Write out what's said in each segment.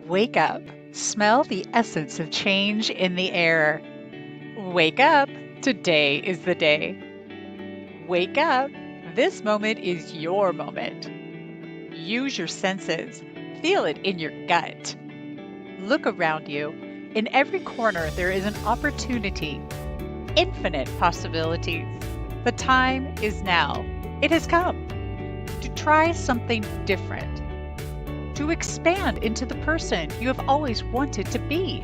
Wake up. Smell the essence of change in the air. Wake up. Today is the day. Wake up. This moment is your moment. Use your senses. Feel it in your gut. Look around you. In every corner, there is an opportunity, infinite possibilities. The time is now. It has come to try something different, to expand into the person you have always wanted to be.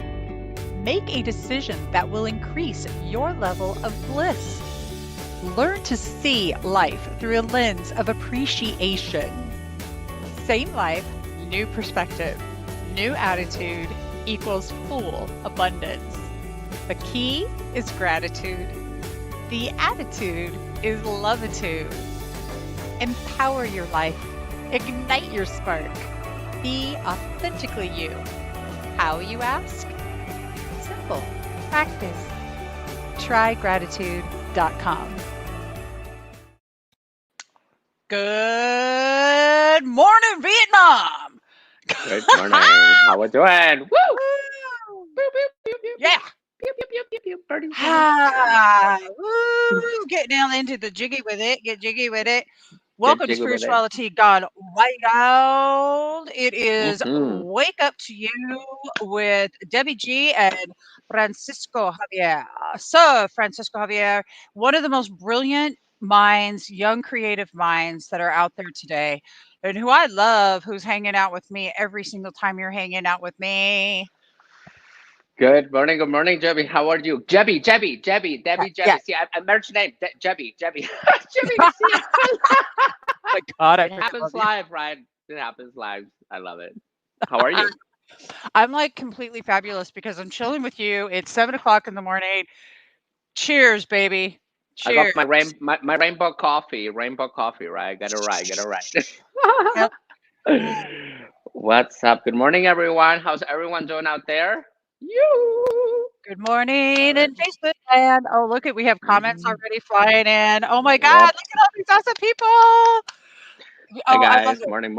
Make a decision that will increase your level of bliss. Learn to see life through a lens of appreciation. Same life, new perspective. New attitude equals full abundance. The key is gratitude. The attitude is loveitude. Empower your life. Ignite your spark. Be authentically you. How, you ask? Simple. Practice. Trygratitude.com. Good morning, Vietnam. Good morning. How we doing? Woo! Woo! Pew, pew, pew, pew, Yeah. pew, pew, pew, pew, pew. Birdie, birdie. Ah, woo! Get down into the jiggy with it. Get jiggy with it. Get Welcome to jiggy with it. Spirituality Gone Wild. It is Mm-hmm. Wake Up to You with Debbie G and Francisco Javier. So, Francisco Javier, one of the most brilliant minds, young creative minds that are out there today, and who I love, who's hanging out with me every single time you're hanging out with me. Good morning, Jebby. How are you? Jebby, Yeah, Debbie, yeah. Jebby. See, I merged name. Jebby. Jebby, see, My God, I it freaking love happens you. live, right? It happens live. I love it. How are you? I'm like completely fabulous because I'm chilling with you. It's 7 o'clock in the morning. Cheers, baby. I got Cheers. my rainbow coffee, right? Get it right, get it Yep. right. What's up? Good morning, everyone. How's everyone doing out there? You. Good All morning right. in Facebook land. Oh, look at we have comments Mhm. already flying in. Oh my God, Yep. look at all these awesome people. Hi Oh, I love guys. it. Morning.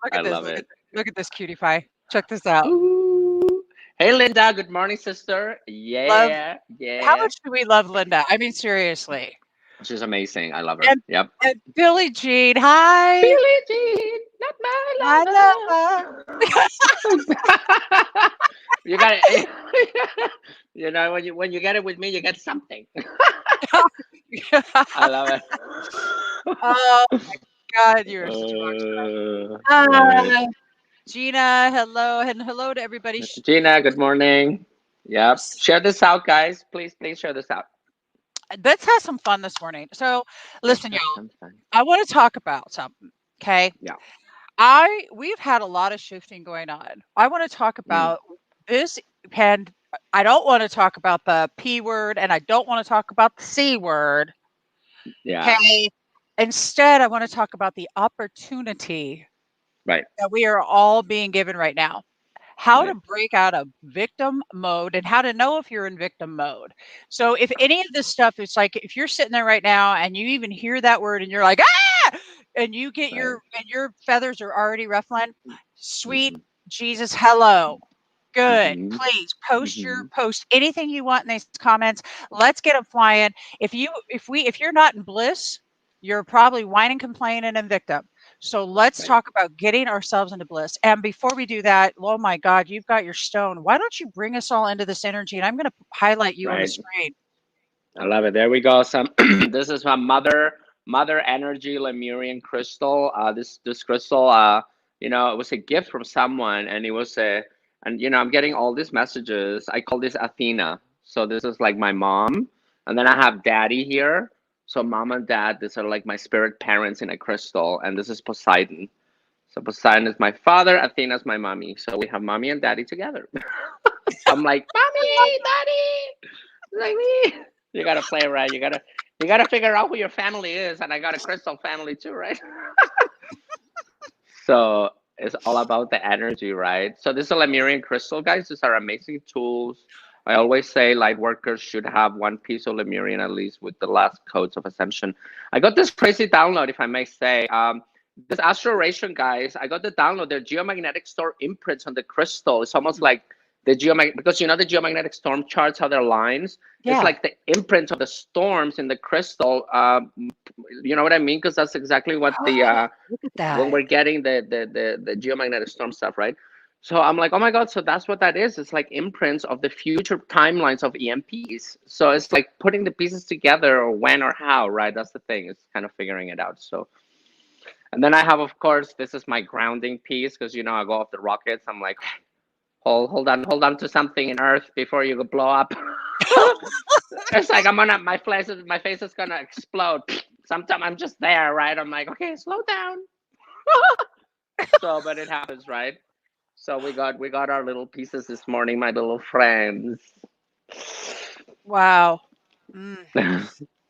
Look I at this. love it. Look at this cutie pie. Check this out. Ooh. Hey Linda. Good morning, sister. Love. Yeah. How Yeah. much do we love Linda? I mean, seriously. She's amazing. I love her. And Yep. and Billie Jean. Hi, Billie Jean, not my my lover. lover. You got it. When you get it with me, you get something. I love it. Oh my God, you are such a rock Love star. it. Gina, hello, and hello to everybody. Gina, good morning. Yep. Share this out, guys. Please share this out. Let's have some fun this morning. So, Let's listen, have y'all, some fun. I want to talk about something. Okay. Yeah. We've had a lot of shifting going on. I want to talk Mm. about this and I don't want to talk about the P word and I don't want to talk about the C word. Yeah. Okay. Instead, I want to talk about the opportunity Right. that we are all being given right now. How to Right. break out of victim mode and how to know if you're in victim mode. So if any of this stuff is like if you're sitting there right now and you even hear that word and you're like, ah, and you get Right. your feathers are already ruffling, sweet Mm-hmm. Jesus, hello. Good. Mm-hmm. Please post Mm-hmm. anything you want in these comments. Let's get them flying. If you're not in bliss, you're probably whining, complaining, and victim. So let's Right. talk about getting ourselves into bliss. And before we do that, oh my God, you've got your stone. Why don't you bring us all into this energy? And I'm going to highlight you on the Right. screen. I love it. There we go. Some this is my mother energy Lemurian crystal. This crystal, it was a gift from someone, and it was a, and I'm getting all these messages. I call this Athena. So this is like my mom, and then I have daddy here. So mom and dad, these are like my spirit parents in a crystal, and this is Poseidon. So Poseidon is my father, Athena is my mommy. So we have mommy and daddy together. I'm like, mommy, daddy, like me. You gotta play right. You gotta figure out who your family is, and I got a crystal family too, right? So it's all about the energy, right? So this is a Lemurian crystal, guys. These are amazing tools. I always say light workers should have one piece of Lemurian at least with the last codes of ascension. I got this crazy download, if I may say. this astral ration, guys, I got the download. Their geomagnetic storm imprints on the crystal. It's almost Mm, like the geomagnetic, because you know the geomagnetic storm charts, how they're lines. It's yeah. like the imprint of the storms in the crystal. You know what I mean? Because that's exactly what the Oh, look at when that. we're getting the geomagnetic storm stuff, right? So I'm like, oh my god, so that's what that is. It's like imprints of the future timelines of EMPs. So it's like putting the pieces together, or when or how, right? That's the thing. It's kind of figuring it out. So, and then I have, of course, this is my grounding piece, because you know I go off the rockets. I'm like, hold on to something in Earth before you blow up. It's like my face is gonna explode. Sometimes I'm just there, right? I'm like, okay, slow down. So, but it happens, right? So we got our little pieces this morning, my little friends. Wow. Mm,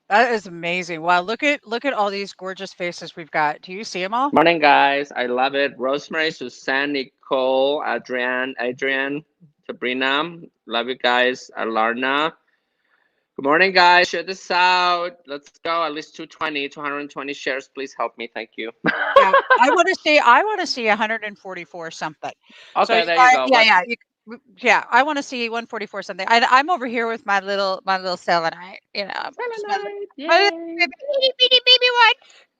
that is amazing. Wow, look at all these gorgeous faces we've got. Do you see them all? Morning, guys. I love it. Rosemary, Suzanne, Nicole, Adrian, Sabrina. Love you guys. Alarna. Good morning, guys. Share this out. Let's go. At least 220 shares. Please help me. Thank you. Yeah, I wanna see 144 something. So Okay, you there you guys, go. yeah, What? yeah, yeah, I wanna see 144 something. I'm over here with my little selenite, just Selenite. my little Yay. itty bitty baby one.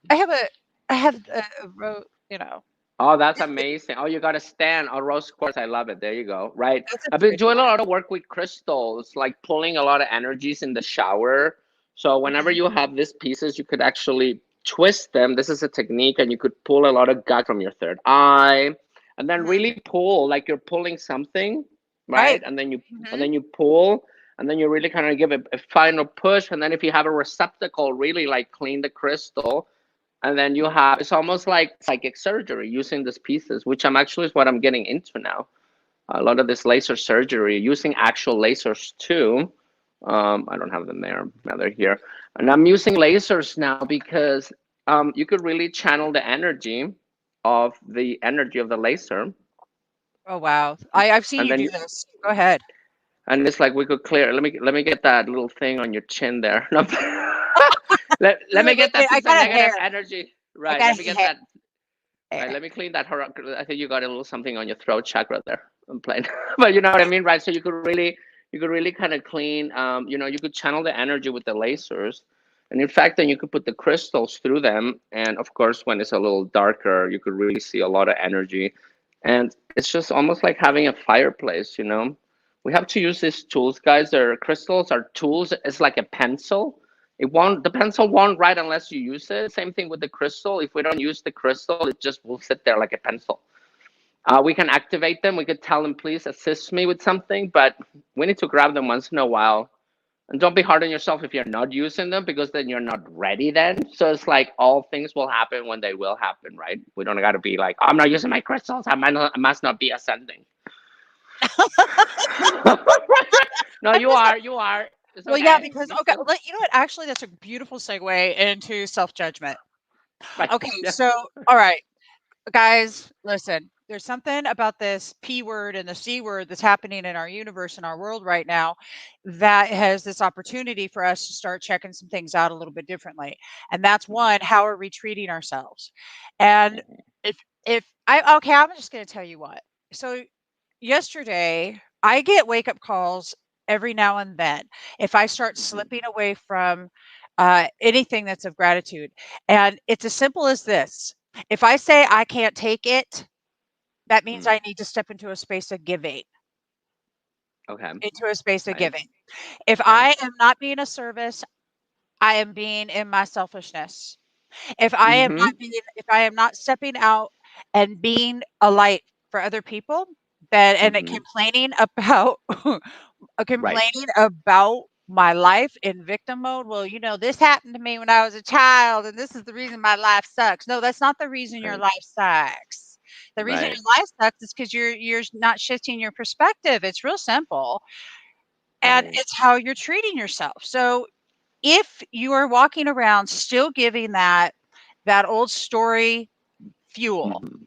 I have a you know, Oh, that's amazing. Oh, you got a stand. Oh, rose quartz. I love it. There you go. Right. that's a I've been pretty doing a one. lot of work with crystals, like pulling a lot of energies in the shower. So whenever Mhm, you have these pieces, you could actually twist them. This is a technique, and you could pull a lot of gut from your third eye, and then mhm. really pull like you're pulling something, right? Right. And Mhm. then you pull, and then you really kind of give it a final push, and then if you have a receptacle, really like clean the crystal, and then you have, it's almost like psychic surgery using these pieces, which I'm actually is what I'm getting into now. A lot of this laser surgery using actual lasers too. I don't have them there. Now they're here, and I'm using lasers now because you could really channel the energy of the laser, Oh, wow. I've seen and you then do this. Go ahead. and it's like we could clear. Let me get that little thing on your chin there. Let me Wait, get that I piece of got a negative hair. energy. I Right. got Let me a get that. Right, hair. let me clean that. I think you got a little something on your throat chakra there. I'm playing, but you know what I mean, right? So you could really kind of clean. You could channel the energy with the lasers, and in fact, then you could put the crystals through them. And of course, when it's a little darker, you could really see a lot of energy. And it's just almost like having a fireplace. We have to use these tools, guys. Their crystals are tools. It's like a pencil. The pencil won't write unless you use it. Same thing with the crystal. If we don't use the crystal, it just will sit there like a pencil. We can activate them. We could tell them, please assist me with something, but we need to grab them once in a while. And don't be hard on yourself if you're not using them, because then you're not ready then. So it's like all things will happen when they will happen, right? We don't got to be like, I'm not using my crystals. I must not be ascending. No, I'm you just are. You are. It's Well, yeah, okay. because Be okay, cool. you know what? Actually, that's a beautiful segue into self-judgment. Right. Okay, Yeah. so all right, guys, listen. There's something about this P word and the C word that's happening in our universe and our world right now that has this opportunity for us to start checking some things out a little bit differently. And that's one, how are we treating ourselves? And I'm just going to tell you what. So yesterday, I get wake up calls every now and then if I start Mhm. slipping away from anything that's of gratitude. And it's as simple as this: if I say I can't take it, that means Mm. I need to step into a space of giving, Okay. into a space of Right. giving. If Right. I am not being a service, I am being in my selfishness. Mm-hmm. If I am not stepping out and being a light for other people, then and Mm-hmm. complaining about Right. my life in victim mode. Well, this happened to me when I was a child, and this is the reason my life sucks. No, that's not the reason your Right. life sucks. The reason Right. your life sucks is because you're not shifting your perspective. It's real simple, and Right. it's how you're treating yourself. So if you are walking around still giving that old story fuel, Mm-hmm.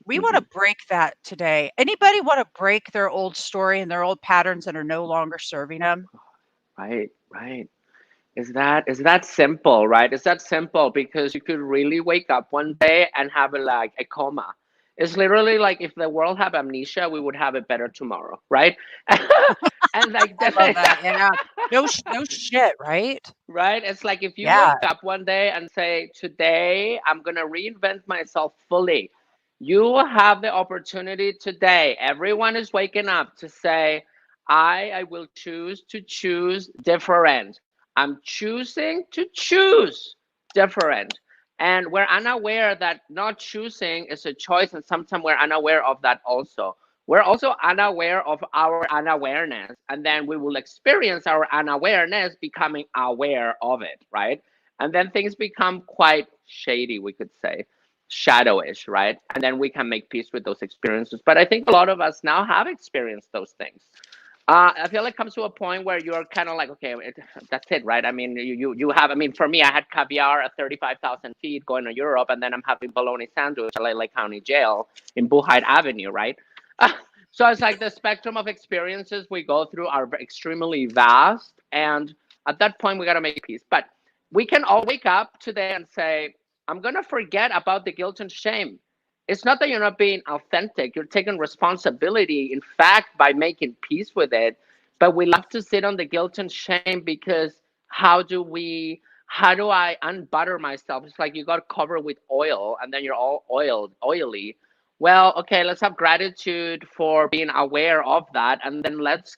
we want Mm-hmm. to break that today. Anybody want to break their old story and their old patterns that are no longer serving them? Right. Right. is that simple, right? Is that simple because you could really wake up one day and have like a coma. It's literally like if the world had amnesia, we would have it better tomorrow, right? And like I love definitely, that. Yeah. No shit, right? right? It's like if you Yeah. wake up one day and say, "Today I'm gonna reinvent myself fully." You have the opportunity today. Everyone is waking up to say, I will choose different. I'm choosing to choose different. And we're unaware that not choosing is a choice, and sometimes we're unaware of that also. We're also unaware of our unawareness, and then we will experience our unawareness becoming aware of it, right? And then things become quite shady, we could say, shadowish, right? And then we can make peace with those experiences. But I think a lot of us now have experienced those things. I feel like it comes to a point where you're kind of like, okay, that's it, right? I mean, you have. I mean, for me, I had caviar at 35,000 feet going to Europe, and then I'm having bologna sandwich at LA County Jail in Buchheit Avenue, right? So it's like the spectrum of experiences we go through are extremely vast, and at that point, we got to make peace. But we can all wake up today and say, I'm gonna forget about the guilt and shame. It's not that you're not being authentic, you're taking responsibility, in fact, by making peace with it. But we love to sit on the guilt and shame because how do I unbutter myself? It's like you got covered with oil and then you're all oily. Well, okay, let's have gratitude for being aware of that, and then let's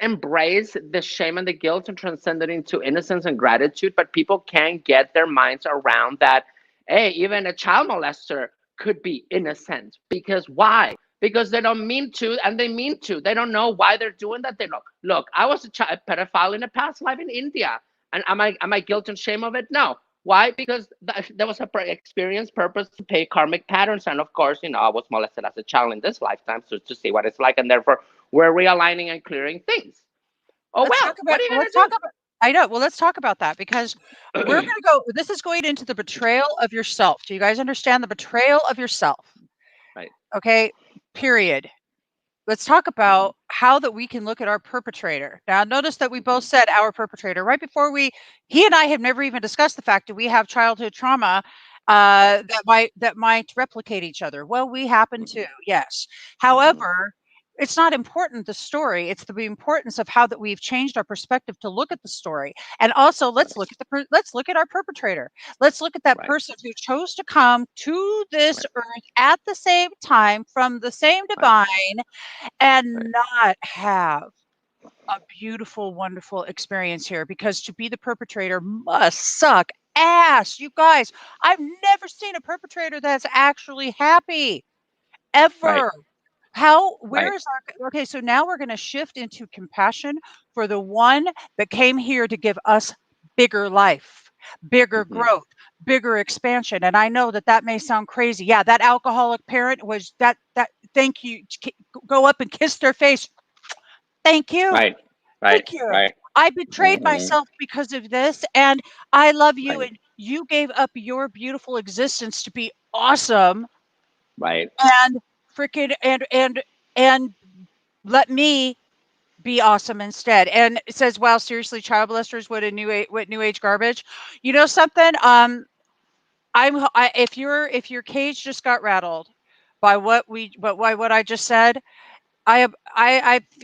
embrace the shame and the guilt and transcend it into innocence and gratitude. But people can't get their minds around that. Hey, even a child molester could be innocent. Because why? Because they don't mean to, and they mean to. They don't know why they're doing that. They look. I was a pedophile in a past life in India, and am I guilt and shame of it? No. Why? Because there was a experience purpose to pay karmic patterns, and of course, I was molested as a child in this lifetime, so to see what it's like, and therefore we're realigning and clearing things. Oh well, what are you Let's gonna talk about I know. Well, let's talk about that because we're do? going to go this is going into the betrayal of yourself. Do you guys understand the betrayal of yourself? Right. Okay? Period. Let's talk Mhm. about how that we can look at our perpetrator. Now, notice that we both Mhm. said our perpetrator right before he and I have never even discussed the fact that we have childhood trauma Right. that might replicate each other. Well, we happen to, Mhm. yes. Mhm. However, it's not important the story. It's the importance of how that we've changed our perspective to look at the story. And also, let's Right. look at let's look at our perpetrator. Let's look at that Right. person who chose to come to this Right. earth at the same time from the same Right. divine and Right. not have a beautiful, wonderful experience here because to be the perpetrator must suck ass. You guys, I've never seen a perpetrator that's actually happy Right. ever. Where Right. is our, okay, so now we're going to shift into compassion for the one that came here to give us bigger life, bigger Mhm. growth, bigger expansion. And I know that that may sound crazy. Yeah, that alcoholic parent was thank you. Go up and kiss their face. Thank you. Right. Right. Thank you. Right. I betrayed Mhm. myself because of this, and I love you, Right. and you gave up your beautiful existence to be awesome Right. and freaking and let me be awesome instead. And it says, "Wow, seriously, child molesters, what new age garbage." You know something? If your cage just got rattled by what I just said, I'm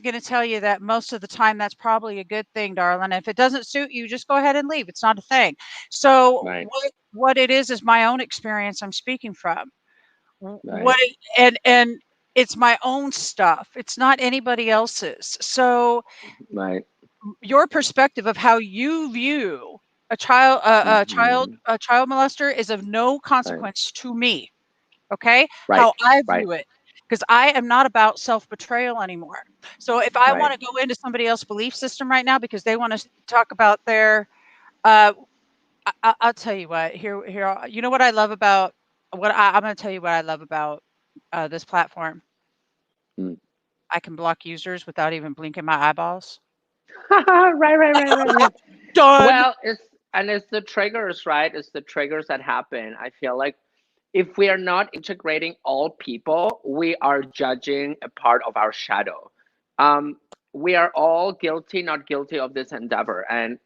gonna tell you that most of the time that's probably a good thing, darling. If it doesn't suit you, just go ahead and leave. It's not a thing. So Right. what it is my own experience I'm speaking from. Right. And it's my own stuff. It's not anybody else's. So Right. your perspective of how you view Mhm. a child molester is of no Right. consequence to me. Okay? Right. How I Right. view it, because I am not about self-betrayal anymore. So if I Right. wanna go into somebody else's belief system right now because they wanna talk about their, uh, I'll tell you what, you know what I love about I'm gonna tell you what I love about, this platform. Mm. I can block users without even blinking my eyeballs. Right. Right. Right. Right. Right. Done. Well, it's the triggers, right? It's the triggers that happen. I feel like if we are not integrating all people, we are judging a part of our shadow. Um, we are all guilty, not guilty of this endeavor. And,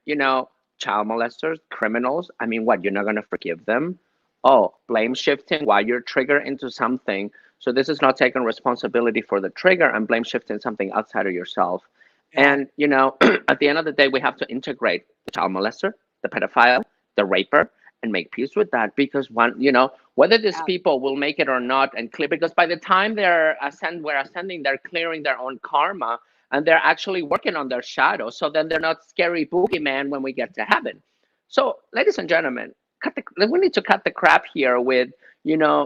child molesters, criminals, I mean, what, you're not going to forgive them? Oh, blame shifting while you're triggered into something. So this is not taking responsibility for the trigger and blame shifting something outside of yourself. Yeah. And, at the end of the day, we have to integrate the child molester, the pedophile, the raper, and make peace with that. Because whether these Yeah. people will make it or not and clear, because by the time we're ascending, they're clearing their own karma and they're actually working on their shadow. So then they're not scary boogeyman when we get to heaven. So, ladies and gentlemen, we need to cut the crap here with,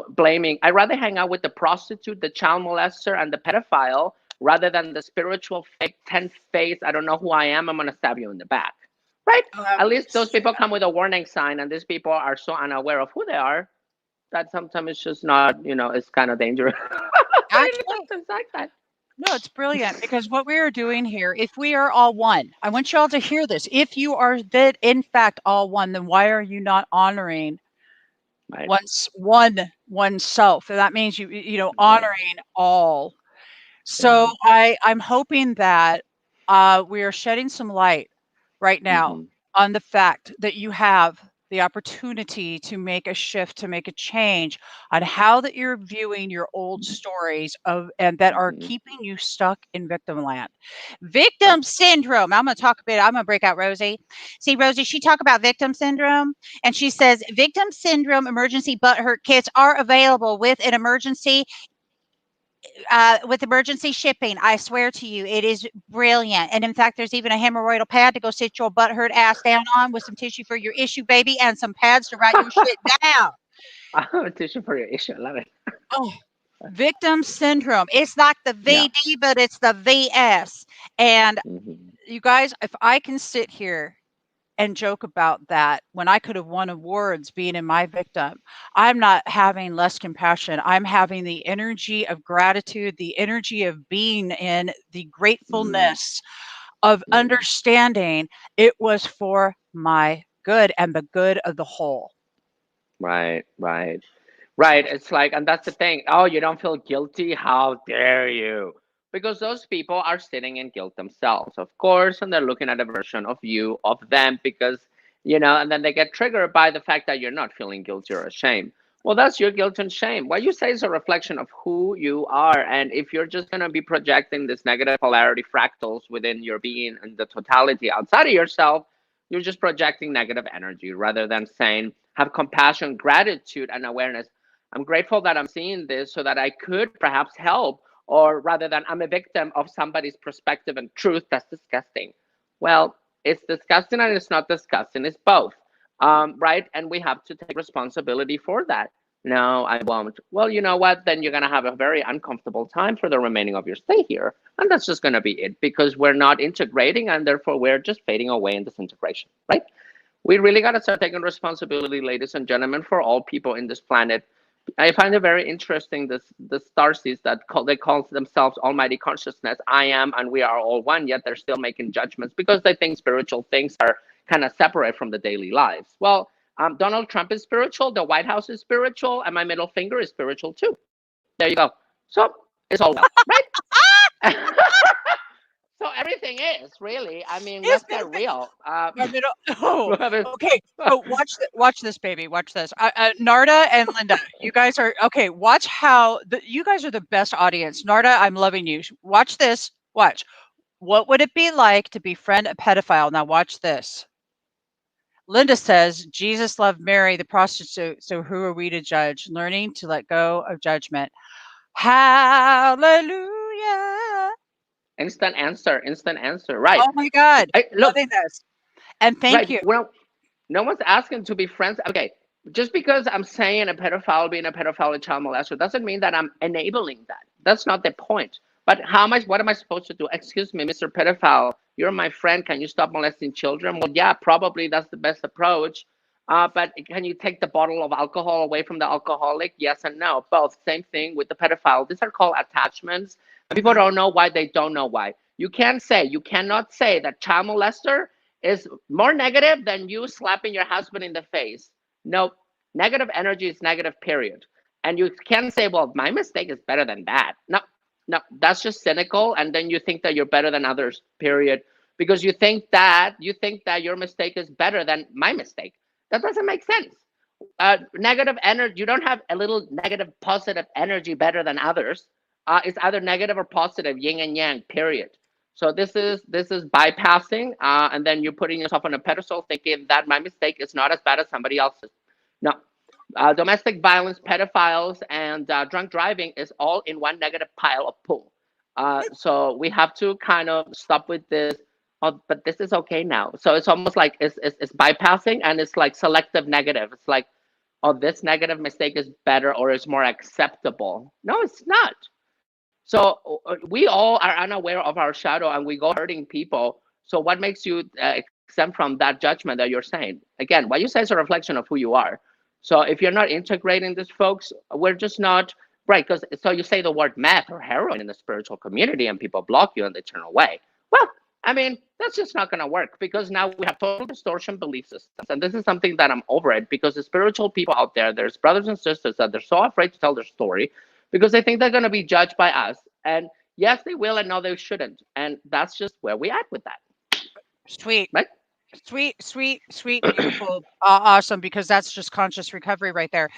blaming. I'd rather hang out with the prostitute, the child molester, and the pedophile rather than the spiritual fake 10 face. I don't know who I am. I'm going to stab you in the back. Right? At least those people come with a warning sign, and these people are so unaware of who they are that sometimes it's just not, it's kind of dangerous. Actually, It's like that. no, it's brilliant because what we are doing here, if we are all one, I want you all to hear this. If you are that in fact all one, then why are you not honoring Right. oneself? And that means you Right. honoring all. Yeah. So I'm hoping that we are shedding some light right now Mm-hmm. on the fact that you have the opportunity to make a shift, to make a change on how that you're viewing your old stories and that are Mm-hmm. keeping you stuck in victim land. Right. Victim syndrome. I'm gonna break out Rosie. See, Rosie, she talk about victim syndrome and she says victim syndrome emergency butthurt kits are available with emergency shipping. I swear to you, it is brilliant. And in fact, there's even a hemorrhoidal pad to go sit your butthurt ass down on with some tissue for your issue, baby, and some pads to write your shit down. I'm a tissue for your issue. I love it. Oh, victim syndrome. It's like the Yeah. VD, but it's the VS. And Mm-hmm. you guys, if I can sit here and joke about that when I could have won awards being in my victim, I'm not having less compassion. I'm having the energy of gratitude, the energy of being in the Mm-hmm. gratefulness of understanding it was for my good and the good of the whole. Right. Right. Right. It's like, and that's the thing. Oh, you don't feel guilty? How dare you? Because those people are sitting in guilt themselves, of course, and they're looking at a version of you, of them, because, and then they get triggered by the fact that you're not feeling guilty or ashamed. Well, that's your guilt and shame. What you say is a reflection of who you are. And if you're just going to be projecting this negative polarity fractals within your being and the totality outside of yourself, you're just projecting negative energy rather than saying, have compassion, gratitude, and awareness. I'm grateful that I'm seeing this so that I could perhaps help, or rather than I'm a victim of somebody's perspective and truth. That's disgusting. Well, it's disgusting and it's not disgusting. It's both, right? And we have to take responsibility for that. No, I won't. Well, you know what? Then you're going to have a very uncomfortable time for the remaining of your stay here. And that's just going to be it because we're not integrating and therefore we're just fading away in disintegration, right? We really got to start taking responsibility, ladies and gentlemen, for all people in this planet. I find it very interesting this the starseeds they call themselves Almighty Consciousness. I am, and we are all one. Yet they're still making judgments because they think spiritual things are kind of separate from the daily lives. Well, Donald Trump is spiritual. The White House is spiritual, and my middle finger is spiritual too. There you go. So it's all well, right? So everything is really. I mean, His let's middle get real. My middle oh, I mean, okay. So watch this, baby. Watch this. Narda and Linda, you guys are okay. Watch how you guys are the best audience. Narda, I'm loving you. Watch this. Watch. What would it be like to befriend a pedophile? Now watch this. Linda says Jesus loved Mary, the prostitute. So who are we to judge? Learning to let go of judgment. Hallelujah. instant answer, instant answer. Right. Oh my God. Look, Loving this. And thank right. you. Well, no one's asking to be friends. Okay, just because I'm saying a pedophile being a pedophile, a child molester, doesn't mean that I'm enabling that. That's not the point. But what am I supposed to do? Excuse me, Mr. Pedophile, you're my friend. Can you stop molesting children? Well, yeah, probably that's the best approach. But can you take the bottle of alcohol away from the alcoholic? Yes and no. Both. Same thing with the pedophile. These are called attachments. And people don't know why they don't know why. You cannot say that child molester is more negative than you slapping your husband in the face. No, negative energy is negative, period. And you can't say, well, my mistake is better than that. No, No, that's just cynical, and then you think that you're better than others, period. Because you think that your mistake is better than my mistake. That doesn't make sense. Negative energy, you don't have a little negative positive energy better than others. It's either negative or positive, yin and yang, period. So this is bypassing, and then you're putting yourself on a pedestal thinking that my mistake is not as bad as somebody else's. No. Domestic violence, pedophiles, and drunk driving is all in one negative pile of pool. So we have to kind of stop with this. Oh, but this is okay now. So it's almost like it's bypassing, and it's like selective negative. It's like, oh, this negative mistake is better or is more acceptable. No, it's not. So we all are unaware of our shadow, and we go hurting people. So what makes you exempt from that judgment that you're saying? Again, what you say is a reflection of who you are. So if you're not integrating this, folks, we're just not right. Because so you say the word meth or heroin in the spiritual community, and people block you and they turn away. Well, I mean, that's just not going to work, because now we have total distortion belief systems. And this is something that I'm over it, because the spiritual people out there, there's brothers and sisters that they're so afraid to tell their story because they think they're going to be judged by us. And yes, they will, and no, they shouldn't. And that's just where we at with that, Sweet. right? Sweet, sweet, sweet, beautiful, awesome, because that's just conscious recovery right there.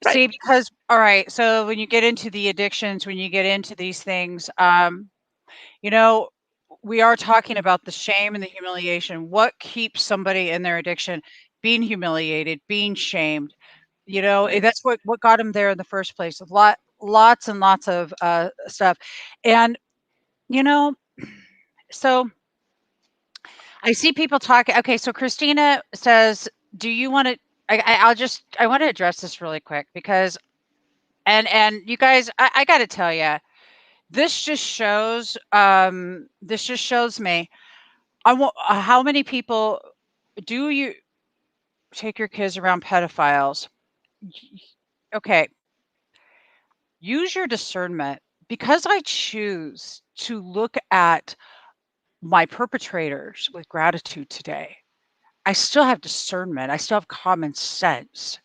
Right. See, because all right, so when you get into the addictions, when you get into these things, you know, we are talking about the shame and the humiliation. What keeps somebody in their addiction? Being humiliated, being shamed. Right. That's what got them there in the first place. Lots and lots of stuff, and you know, so I see people talking. Okay, so Christina says, "Do you want to?" I want to address this really quick because and you guys, I got to tell you, this just shows me. I want how many people do you take your kids around pedophiles? Okay, use your discernment because I choose to look at my perpetrators with gratitude today. I still have discernment. I still have common sense.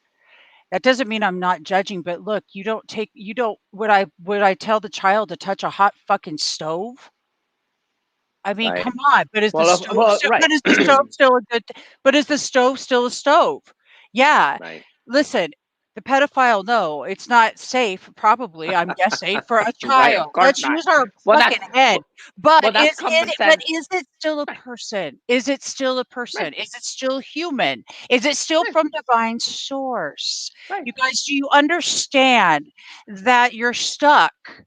That doesn't mean I'm not judging, but look, you don't would I tell the child to touch a hot fucking stove? I mean, Right. come on, Right. but is the stove still a good but is the stove still a stove? Yeah. Right. Listen, the pedophile, no, it's not safe, probably, I'm guessing, for a Right. Of child. course Let's not. use our Well, fucking that's head. well, well, that's common But sense. is it still a Right. person? Is it still a Right. person? Is it still human? Is it still Right. from divine source? Right. You guys, do you understand that you're stuck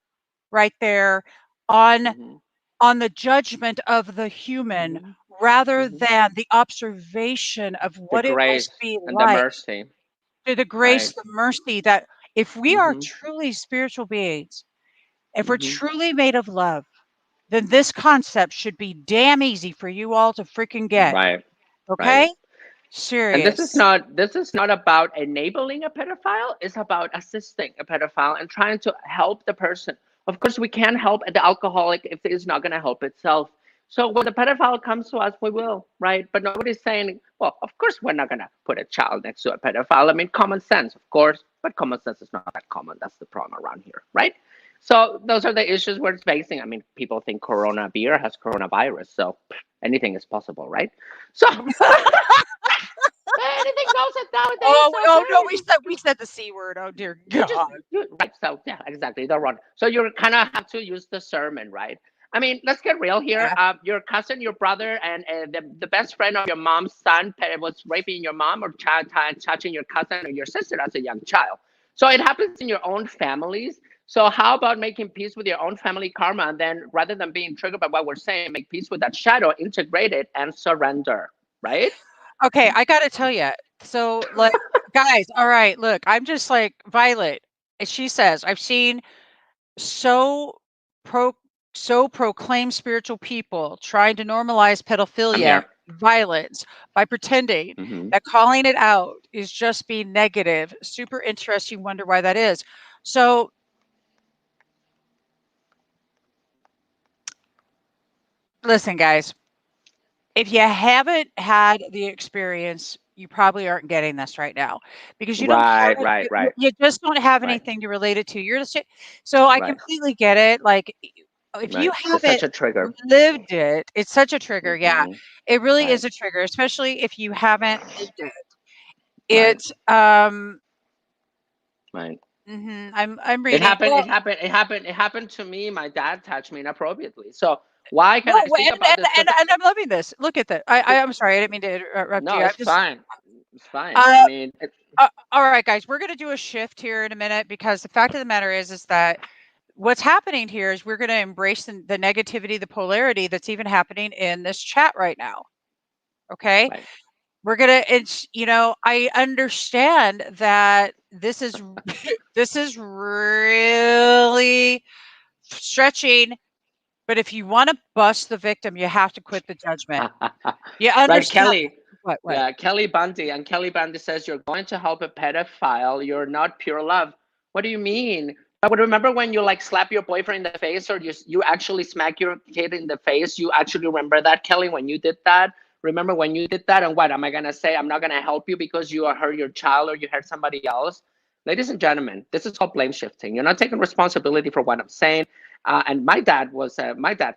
right there on Mm-hmm. on the judgment of the human Mm-hmm. rather Mm-hmm. than the observation of The what it grace must be and the like mercy. through the grace, Right. the mercy that if we are Mm-hmm. truly spiritual beings, if we're Mm-hmm. truly made of love, then this concept should be damn easy for you all to freaking get. Right. Right. Okay? And Serious. this is not about enabling a pedophile. It's about assisting a pedophile and trying to help the person. Of course, we can't help the alcoholic if it's not going to help itself. So when the pedophile comes to us, we will, right? But nobody's saying, well, of course we're not going to put a child next to a pedophile. I mean, common sense, of course, but common sense is not that common. That's the problem around here, right? So those are the issues we're facing. I mean, people think Corona beer has coronavirus, so anything is possible, right? So anything goes nowadays. Oh, oh no, Okay, we said the C word. Oh dear you just God. right. So yeah, exactly. They're wrong. So you kind of have to use discernment, right? I mean, let's get real here. Yeah. Your cousin, your brother, and the best friend of your mom's son was raping your mom or touching your cousin or your sister as a young child. So it happens in your own families. So how about making peace with your own family karma, and then rather than being triggered by what we're saying, make peace with that shadow, integrate it, and surrender, right? Okay, I gotta tell you. So, like, guys, all right, look, I'm just like Violet. She says, I've seen so pro so proclaimed spiritual people trying to normalize I'm pedophilia, here. violence by pretending Hmm. that calling it out is just being negative. Super interesting. Wonder why that is. So, listen, guys, if you haven't had the experience you probably aren't getting this right now because you don't have Right, it. right, right, You just don't have right, anything to relate it to. You're just so I right, completely get it. Like if you right. It's such haven't a trigger. lived it, it's such a trigger. Yeah, Hmm. it really Right, is a trigger, especially if you haven't lived it. right, It's right. I'm It reading. happened. It Well, happened. It happened. It happened to me. My dad touched me inappropriately. So why can no, I speak about this? Because and I'm loving this. Look at that. I'm sorry, I didn't mean to interrupt no, you. I'm it's just fine. It's fine. I uh, mean, all right, guys, we're gonna do a shift here in a minute because the fact of the matter is that what's happening here is we're gonna embrace the negativity, the polarity that's even happening in this chat right now. Okay, right. we're gonna. It's I understand that this is this is really stretching. But if you want to bust the victim, you have to quit the judgment. You Right, understand Kelly. what? Yeah, Kelly Bundy. And Kelly Bundy says, "You're going to help a pedophile. You're not pure love." What do you mean? I would remember when you like slap your boyfriend in the face, or you actually smack your kid in the face. You actually remember that, Kelly, when you did that? Remember when you did that? And what am I gonna say? I'm not gonna help you because you hurt your child or you hurt somebody else. Ladies and gentlemen, this is called blame shifting. You're not taking responsibility for what I'm saying. And my dad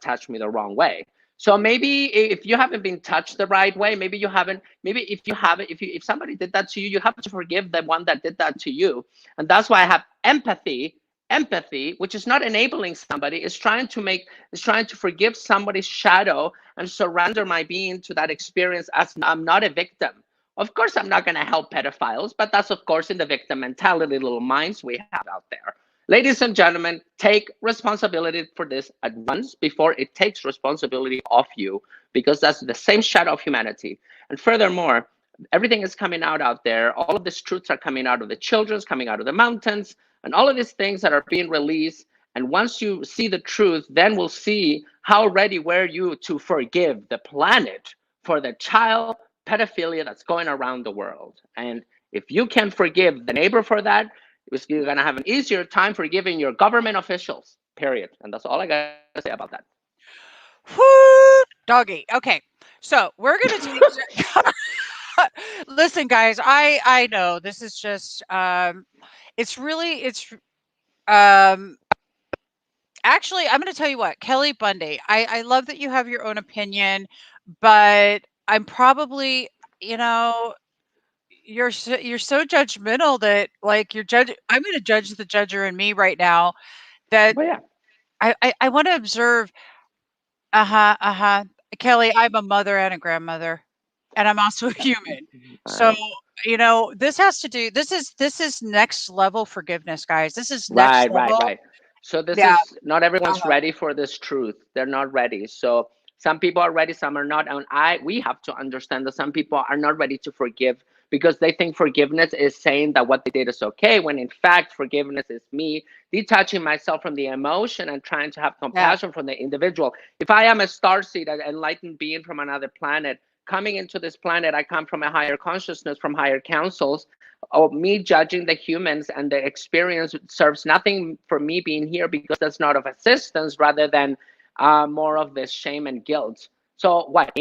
touched me the wrong way. So maybe if you haven't been touched the right way, maybe you haven't. Maybe if you haven't, if somebody did that to you, you have to forgive the one that did that to you. And that's why I have empathy. Empathy, which is not enabling somebody, is trying to forgive somebody's shadow and surrender my being to that experience as I'm not a victim. Of course, I'm not going to help pedophiles, but that's of course in the victim mentality little minds we have out there. Ladies and gentlemen, take responsibility for this at once before it takes responsibility off you, because that's the same shadow of humanity. And furthermore, everything is coming out there. All of these truths are coming out of the children's, coming out of the mountains, and all of these things that are being released. And once you see the truth, then we'll see how ready were you to forgive the planet for the child pedophilia that's going around the world. And if you can forgive the neighbor for that, you're going to have an easier time forgiving your government officials, period. And that's all I got to say about that. Whoo, doggy. Okay, so we're gonna take. Listen, guys, I know this is just it's um actually I'm gonna tell you what, Kelly Bundy. I love that you have your own opinion, but I'm probably you know you're so judgmental that like you're judge. I'm gonna judge the judger in me right now. That But yeah, I want to observe. Uh-huh, uh-huh. Kelly, I'm a mother and a grandmother, and I'm also human. So, right, this is next level forgiveness, guys. This is next right, right, level. right. So this Yeah. is not everyone's Uh-huh. ready for this truth. They're not ready. So some people are ready, some are not. And we have to understand that some people are not ready to forgive because they think forgiveness is saying that what they did is okay, when in fact forgiveness is me detaching myself from the emotion and trying to have Yeah. compassion from the individual. If I am a starseed, an enlightened being from another planet, coming into this planet, I come from a higher consciousness, from higher councils. Oh, me judging the humans and the experience serves nothing for me being here, because that's not of assistance, rather than more of this shame and guilt. So what,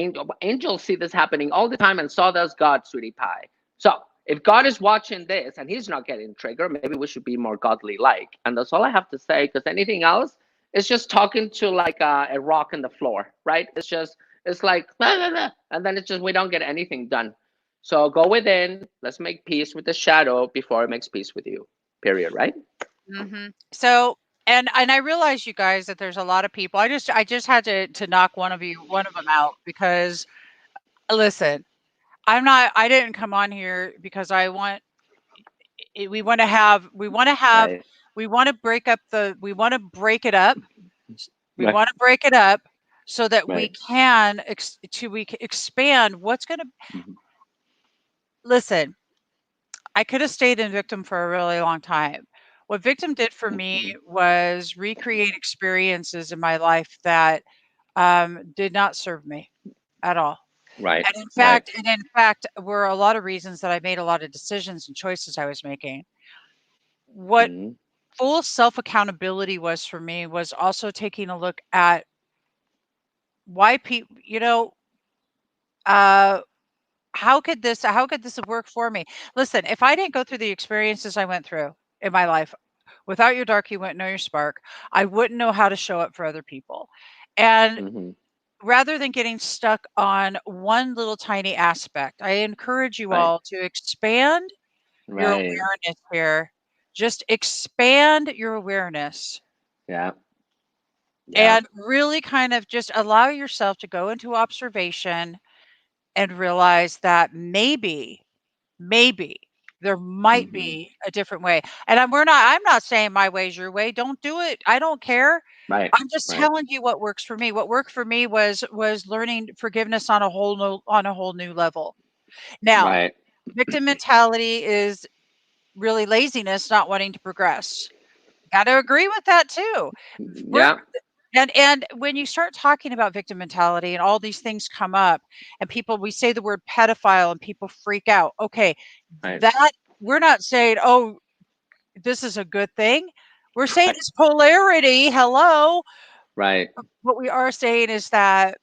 angels see this happening all the time, and so does God, sweetie pie. So if God is watching this and he's not getting triggered, maybe we should be more godly like. And that's all I have to say, because anything else is just talking to like a rock in the floor, right? It's like blah, blah, blah, and then it's just we don't get anything done. So go within, let's make peace with the shadow before it makes peace with you. Period, right? So, and I realize you guys that there's a lot of people. I just had to knock one of them out because listen, I didn't come on here because I want we want to have Right. we want to break it up. We Right. want to break it up so that we Right. can we can expand what's going to Mhm. listen. I could have stayed in victim for a really long time. What victim did for me Mhm. was recreate experiences in my life that did not serve me at all. Right. Right. And in fact, were a lot of reasons that I made a lot of decisions and choices I was making. What Mhm. full self accountability was for me was also taking a look at why people, uh, how could this work for me? Listen, if I didn't go through the experiences I went through in my life, without your dark, you wouldn't know your spark. I wouldn't know how to show up for other people. And Mm-hmm. rather than getting stuck on one little tiny aspect, I encourage you Right. all to expand your Right. awareness here. Just expand your awareness Yeah. Yeah. and really kind of just allow yourself to go into observation and realize that maybe there might Mm-hmm. be a different way. And I'm not saying my way is your way. Don't do it. I don't care. Right. I'm just Right. telling you what works for me. What worked for me was learning forgiveness on a whole new level. Now, Right. victim mentality is really laziness, not wanting to progress. Got to agree with that too. We're Yeah. and when you start talking about victim mentality and all these things come up and people we say the word pedophile and people freak out. Okay, Right. that we're not saying, "Oh, this is a good thing." We're saying Right. it's polarity. Hello. Right. What we are saying is that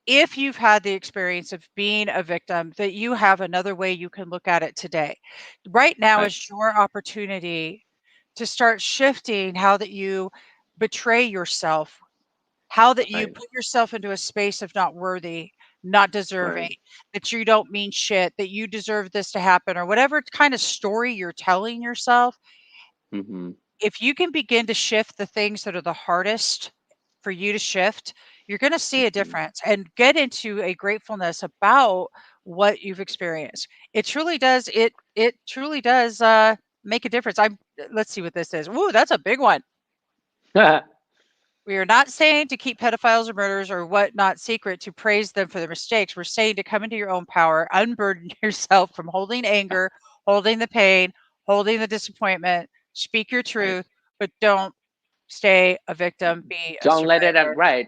if you've had the experience of being a victim, that you have another way you can look at it today. Right now Right. is your opportunity to start shifting how that you betray yourself, how that you Right. put yourself into a space of not worthy, not deserving, Right. that you don't mean shit, that you deserve this to happen, or whatever kind of story you're telling yourself. Mm-hmm. If you can begin to shift the things that are the hardest for you to shift, you're going to see a Mm-hmm. difference and get into a gratefulness about what you've experienced. It truly does make a difference. I'm Let's see what this is. Ooh, that's a big one. We are not saying to keep pedophiles or murderers or whatnot secret to praise them for their mistakes. We're saying to come into your own power, unburden yourself from holding anger, holding the pain, holding the disappointment, speak your Right. truth, but don't stay a victim, be a Don't let it survivor. right.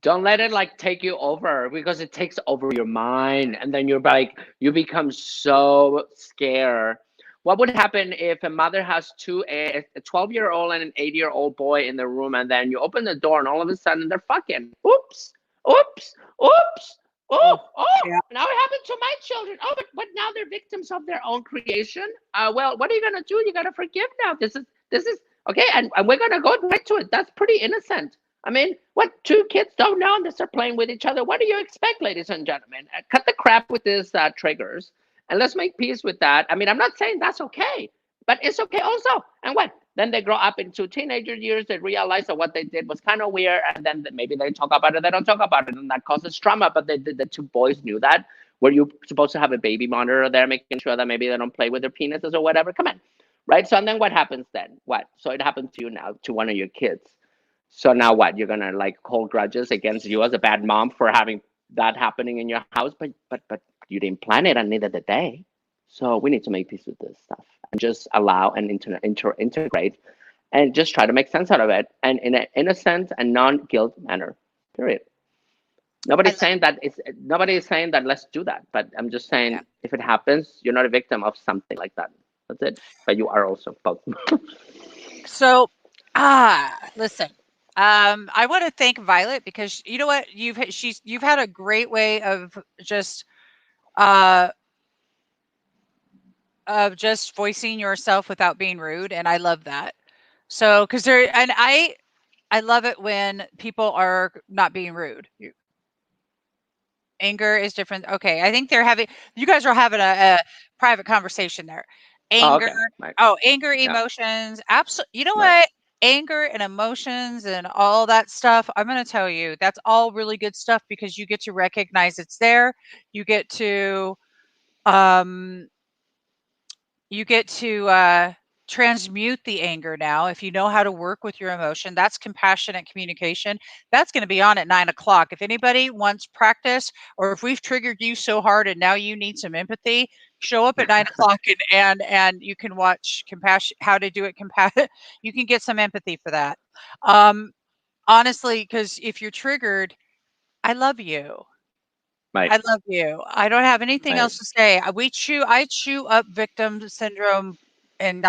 Don't let it like take you over because it takes over your mind and then you're like you become so scared. What would happen if a mother has a 12-year-old and an 8-year-old boy in the room and then you open the door and all of a sudden they're fucking oops, oops, oops, oh, Oh, oh, yeah. now it happened to my children. Oh, but now they're victims of their own creation. Well, what are you gonna do? You gotta forgive now. This is okay, and we're gonna go right to it. That's pretty innocent. I mean, what two kids don't know and they start playing with each other? What do you expect, ladies and gentlemen? Cut the crap with these triggers and let's make peace with that. I mean, I'm not saying that's okay, but it's okay also. And what? Then they grow up into teenager years. They realize that what they did was kind of weird, and then maybe they talk about it. They don't talk about it, and that causes trauma. But the two boys knew that. Were you supposed to have a baby monitor there, making sure that maybe they don't play with their penises or whatever? Come on, right? So and then what happens then? What? So it happened to you now to one of your kids. So now what? You're gonna like hold grudges against you as a bad mom for having that happening in your house, but you didn't plan it and neither did they. So we need to make peace with this stuff and just allow and integrate and just try to make sense out of it and in an innocent and non-guilt manner. Period. I Nobody's love saying that it's nobody is saying that let's do that, but I'm just yeah. saying if it happens, you're not a victim of something like that. That's it. But you are also both. So, listen. I want to thank Violet because you know what you've had a great way uh of just voicing yourself without being rude, and I love that. So, because there and I love it when people are not being rude. Anger is different. Okay, I think you guys are having a private conversation there. Oh, Anger, okay. Right. anger, Yeah. emotions. Absolutely. You know Right. what? Anger and emotions and all that stuff. I'm going to tell you, that's all really good stuff because you get to recognize it's there. You get to um you get to transmute the anger now if you know how to work with your emotion. That's compassionate communication. That's going to be on at 9 o'clock. If anybody wants practice, or if we've triggered you so hard and now you need some empathy, show up at 9 o'clock and you can watch compassion, how to do it. You can get some empathy for that. Um, Honestly, because if you're triggered, I love you. Right. I love you. I don't have anything Right. else to say. I chew up victim syndrome and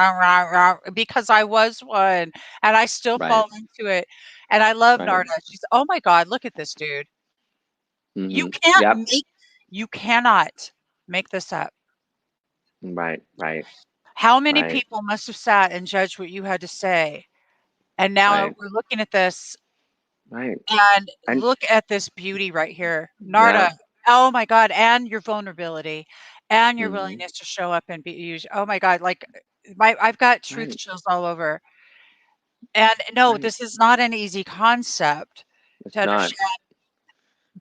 because I was one and I still Right. fall into it. And I love Right. Narda. She's, oh my God, look at this dude. You Mm-hmm. can't Yep. make You cannot make this up. Right, right, How many right, people must have sat and judged what you had to say? And now right, we're looking at this, right. and And look at this beauty right here. yeah. Narda, oh my God, and your vulnerability and your Hmm. willingness to show up and be used. Oh my God, like I've got truth Right, chills all over. And no, right. this is not an easy concept to It's not. understand,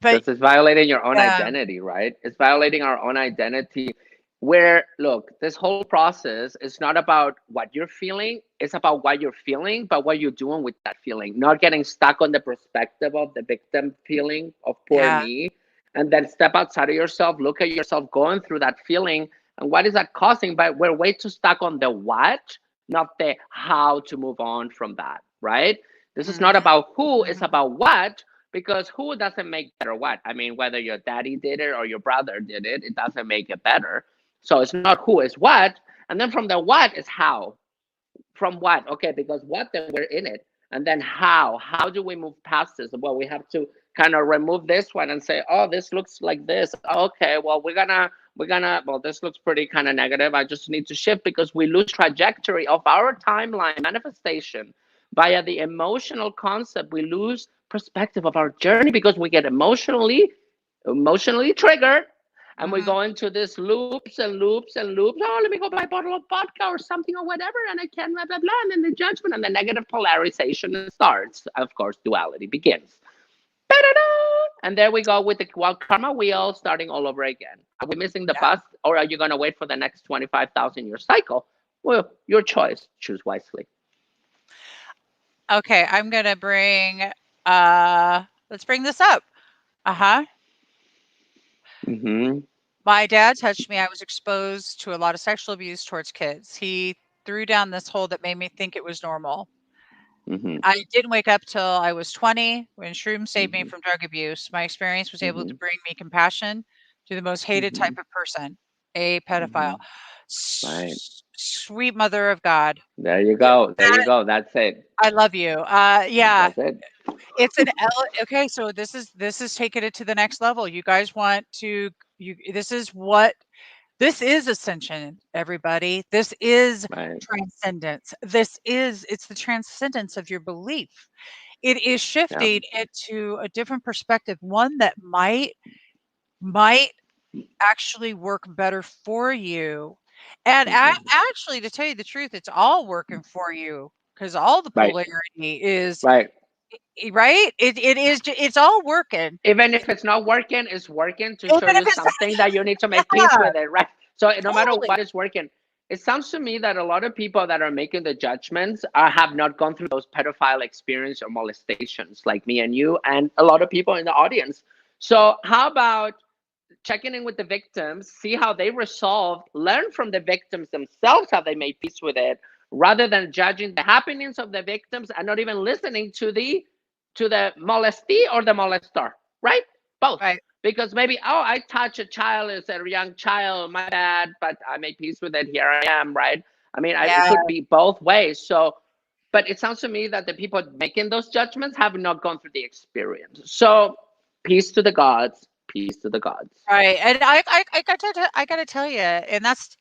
but Because it's violating your own yeah, identity, right? It's violating our own identity. Where, look, this whole process is not about what you're feeling, it's about what you're feeling, but what you're doing with that feeling, not getting stuck on the perspective of the victim feeling of poor yeah, me. And then step outside of yourself, look at yourself going through that feeling, and what is that causing? But we're way too stuck on the what, not the how to move on from that, right? This is not mhm, about who, it's mhm, about what, because who doesn't make better what? I mean, whether your daddy did it or your brother did it, it doesn't make it better. So it's not who, it's what. And then from the what is how. From what? Okay, because what, then we're in it. And then how? How do we move past this? Well, we have to kind of remove this one and say, oh, this looks like this. Okay, well, well, this looks pretty kind of negative. I just need to shift, because we lose trajectory of our timeline manifestation via the emotional concept. We lose perspective of our journey because we get emotionally triggered, and we mhm. go into this loops and loops and loops. Oh, let me go buy a bottle of vodka or something or whatever, and I can blah blah blah, and then the judgment and the negative polarization starts. Of course, duality begins. Ta-da-da! And there we go with the wild karma wheel starting all over again. Are we missing the Yeah. bus, or are you going to wait for the next 25,000 year cycle? Well, your choice. Choose wisely. Okay, I'm gonna bring, let's bring this up. Uh-huh. Mm-hmm. My dad touched me. I was exposed to a lot of sexual abuse towards kids. He threw down this hole that made me think it was normal. Mm-hmm. I didn't wake up till I was 20 when shrooms saved me Mm-hmm. from drug abuse. My experience was able to Mm-hmm. bring me compassion to the most hated type Mm-hmm. of person, a pedophile. Mm-hmm. Right. Sweet mother of God. There you Th- go. There you That go. That's it. I love you. Yeah, That's it. it's an okay, so this is taking it to the next level. You guys want to you this is ascension, everybody. This is Right. transcendence. It's the transcendence of your belief. It is Yeah. shifting into a different perspective, one that might actually work better for you. And Mm-hmm. actually, to tell you the truth, it's all working for you because all the Right. polarity is Right. right. It's all working. Even if it's not working, it's working to Even show if you it's something that you need to make peace yeah, with it, right? So no matter totally. what is working, it sounds to me that a lot of people that are making the judgments have not gone through those pedophile experience or molestations like me and you, and a lot of people in the audience. So how about checking in with the victims, see how they resolved, learn from the victims themselves how they made peace with it, rather than judging the happenings of the victims and not even listening to the molestee or the molester, right? Both. Right. Because maybe, oh, I touched a child as a young child, my bad, but I made peace with it. Here I am, right? I mean, it Yeah. could be both ways. So, but it sounds to me that the people making those judgments have not gone through the experience. So, peace to the gods, peace to the gods. Right. And I gotta tell you, and that's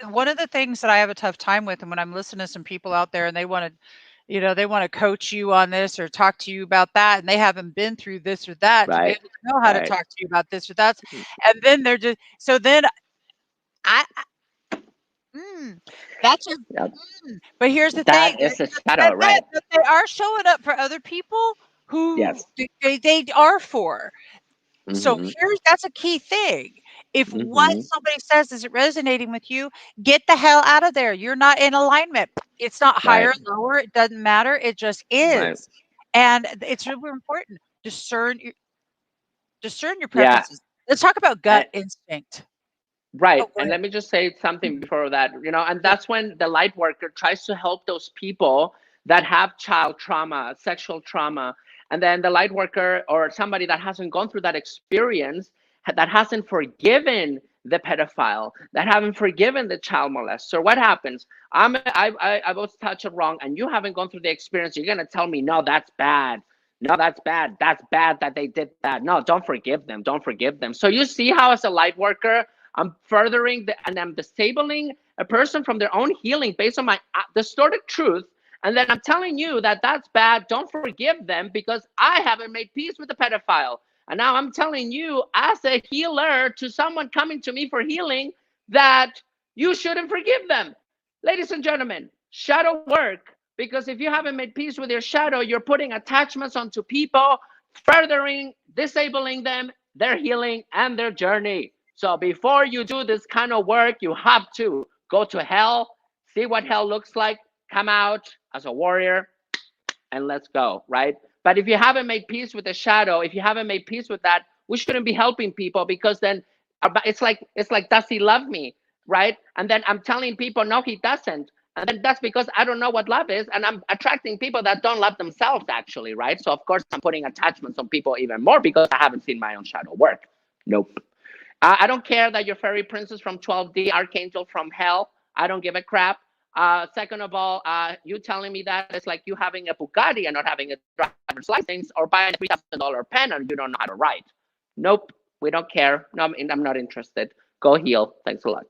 one of the things that I have a tough time with, and when I'm listening to some people out there and they want to, they want to coach you on this or talk to you about that, and they haven't been through this or that to be Right, able to know how to right. talk to you about this or that. And then they're just so then I mm, that's just Yep. but here's the thing, That is a that, shadow, that, right? that they are showing up for other people who Yes. they are for. So Mm-hmm. that's a key thing. If what Mm-hmm. somebody says isn't resonating with you, get the hell out of there. You're not in alignment. It's not higher, Right, lower, it doesn't matter. It just right. is. And it's really important. Discern your Yeah. preferences. Let's talk about gut And, instinct. right. Oh, go And ahead. let me just say something before that, and Yeah. that's when the light worker tries to help those people that have child trauma, sexual trauma. And then the light worker or somebody that hasn't gone through that experience, that hasn't forgiven the pedophile, that haven't forgiven the child molester. What happens? I was touched wrong, and you haven't gone through the experience. You're gonna tell me, no, that's bad. No, that's bad. That's bad that they did that. No, don't forgive them. Don't forgive them. So you see how, as a light worker, I'm furthering and I'm disabling a person from their own healing based on my distorted truth. And then I'm telling you that that's bad. Don't forgive them because I haven't made peace with the pedophile. And now I'm telling you, as a healer, to someone coming to me for healing, that you shouldn't forgive them. Ladies and gentlemen, shadow work. Because if you haven't made peace with your shadow, you're putting attachments onto people, furthering, disabling them, their healing, and their journey. So before you do this kind of work, you have to go to hell, see what hell looks like, come out as a warrior, and let's go, right? But if you haven't made peace with the shadow, if you haven't made peace with that, we shouldn't be helping people, because then it's like, does he love me, right? And then I'm telling people, no, he doesn't. And then that's because I don't know what love is, and I'm attracting people that don't love themselves, actually, right? So of course I'm putting attachments on people even more because I haven't seen my own shadow work. Nope. I don't care that you're fairy princess from 12D, archangel from hell. I don't give a crap. Second of all, you telling me that it's like you having a Bugatti and not having a driver's license, or buying a $3,000 pen and you don't know how to write. Nope, we don't care. No, I'm not interested. Go heal. Thanks a lot.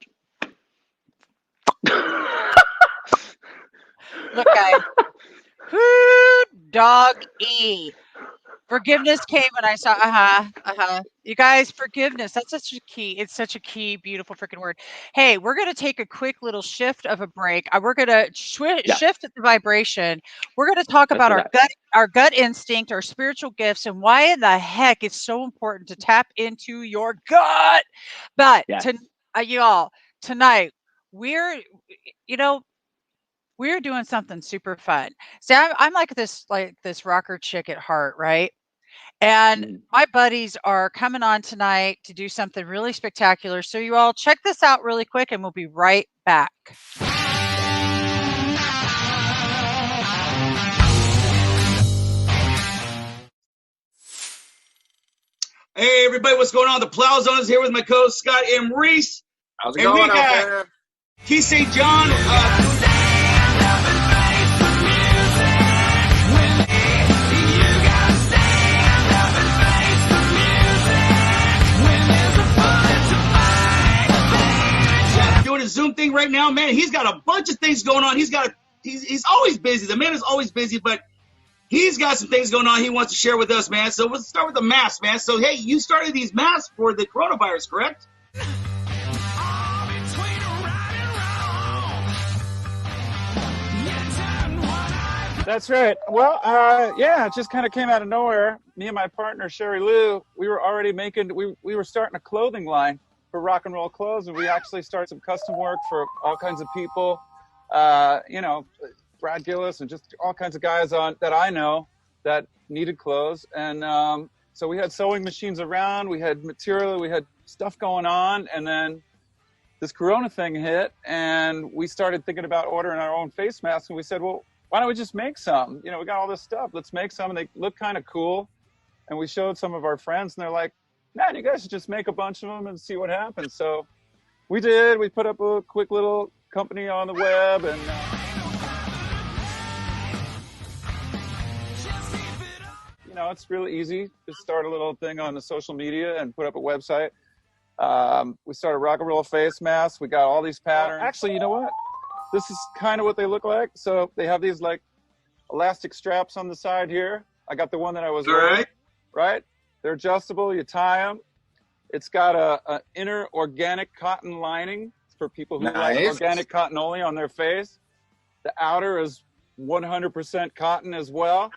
Look, guys. Whoo, dog E. Forgiveness came when I saw, You guys, forgiveness, that's such a key. It's such a key, beautiful freaking word. Hey, we're going to take a quick little shift of a break. We're going to shift the vibration. We're going to talk about our gut instinct, our spiritual gifts, and why in the heck it's so important to tap into your gut. But y'all, tonight, we're doing something super fun. See, I'm like this rocker chick at heart, right? And my buddies are coming on tonight to do something really spectacular. So you all check this out really quick and we'll be right back. Hey, everybody, what's going on? The Plow Zone is here with my co-host, Scott M. Reese. How's it going out there? Keith St. John. Doing a Zoom thing right now, man. He's got a bunch of things going on. He's always busy. The man is always busy, but he's got some things going on he wants to share with us, man. So let's start with the masks, man. So, hey, you started these masks for the coronavirus, correct? That's right. Well, yeah, it just kind of came out of nowhere. Me and my partner, Sherry Lou, we were already we were starting a clothing line for rock and roll clothes, and we actually started some custom work for all kinds of people, Brad Gillis and just all kinds of guys that I know that needed clothes. And so we had sewing machines around, we had material, we had stuff going on, and then this Corona thing hit, and we started thinking about ordering our own face masks, and we said, well, why don't we just make some? We got all this stuff. Let's make some, and they look kind of cool. And we showed some of our friends, and they're like, man, you guys should just make a bunch of them and see what happens. So we did. We put up a quick little company on the web, and it's really easy. Just start a little thing on the social media and put up a website. We started rock and roll face masks. We got all these patterns. Actually, you know what? This is kind of what they look like. So they have these like elastic straps on the side here. I got the one that I was wearing. Right? They're adjustable. You tie them. It's got a inner organic cotton lining for people who like organic cotton only on their face. The outer is 100% cotton as well.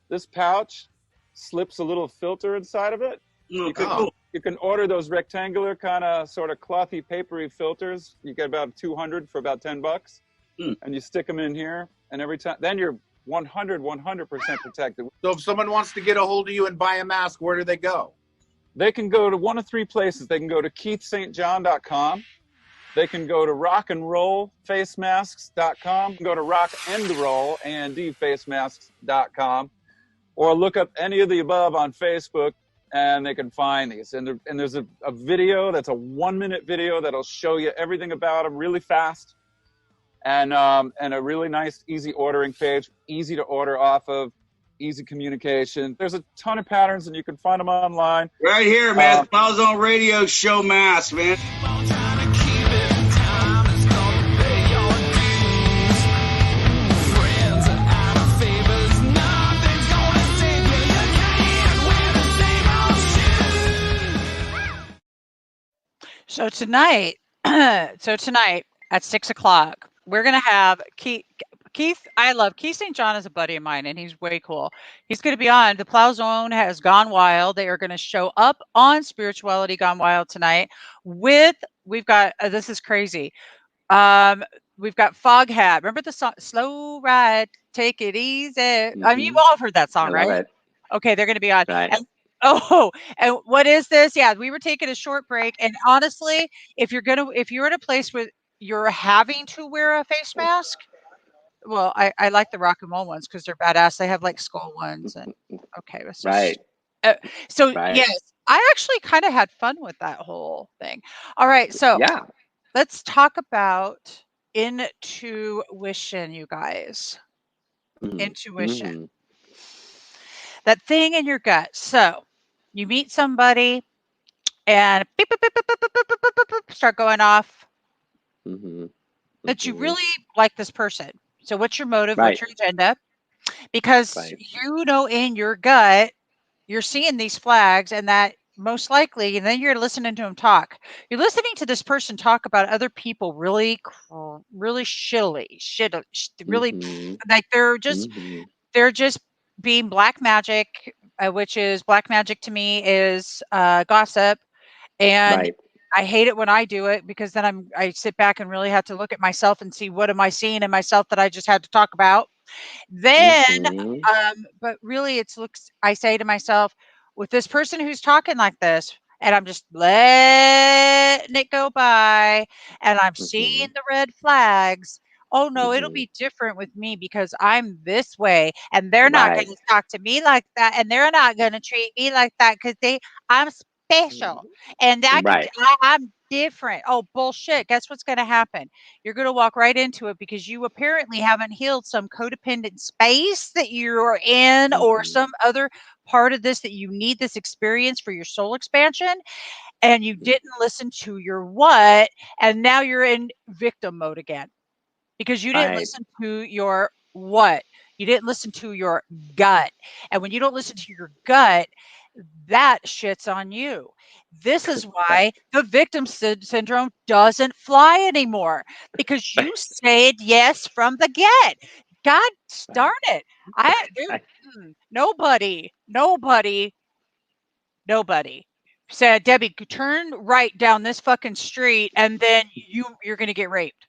This pouch slips a little filter inside of it. You can order those rectangular kind of sort of clothy, papery filters. You get about 200 for about $10, and you stick them in here. And every time, then you're 100% protected. So if someone wants to get a hold of you and buy a mask, where do they go? They can go to one of three places. They can go to keithstjohn.com. They can go to rockandrollfacemasks.com. Go to rockandroll, andfacemasks.com, or look up any of the above on Facebook, and they can find these. And there's a video that's a 1-minute video that'll show you everything about them really fast, and a really nice, easy ordering page, easy to order off of. easy communication. There's a ton of patterns, and you can find them online. Right here, man. The Plow Zone Radio Show mask, man. So tonight, at 6 o'clock, we're gonna have Keith. I love Keith St. John is a buddy of mine, and he's way cool. He's going to be on. The Plow Zone has gone wild. They are going to show up on Spirituality Gone Wild tonight. We've got this is crazy. We've got Foghat. Remember the song "Slow Ride, Take It Easy"? I mean, you've all heard that song, I right? love it. Okay, they're going to be on. Right. And what is this? Yeah, we were taking a short break, and honestly, if you're in a place where you're having to wear a face mask, well, I like the rock and roll ones because they're badass. They have like skull ones, and okay, let's just. Right. So Right. yes, I actually kind of had fun with that whole thing. All right, so Yeah. let's talk about intuition, you guys. Intuition. That thing in your gut. So you meet somebody and beep, beep, beep, beep, beep, beep, beep, beep, beep, beep, start going off that you really like this person. So what's your motive? Right. What's your agenda? Because Right. you know in your gut, you're seeing these flags, and that most likely, and then you're listening to them talk. You're listening to this person talk about other people really shittily, really like they're just being black magic, which is black magic to me is gossip, and Right. I hate it when I do it because then I sit back and really have to look at myself and see what am I seeing in myself that I just had to talk about. Then, but really I say to myself, with this person who's talking like this, and I'm just letting it go by, and I'm seeing the red flags. Oh no, it'll be different with me because I'm this way, and they're not going to talk to me like that, and they're not going to treat me like that because I'm special, and I'm different. Oh bullshit! Guess what's going to happen? You're going to walk right into it because you apparently haven't healed some codependent space that you're in or some other part of this that you need this experience for your soul expansion, and you didn't listen to your what, and now you're in victim mode again because you didn't listen to your what. You didn't listen to your gut. And when you don't listen to your gut, that shit's on you. This is why the victim syndrome doesn't fly anymore because you said yes from the get. God darn it. Nobody said, Debbie, turn right down this fucking street and then you're going to get raped.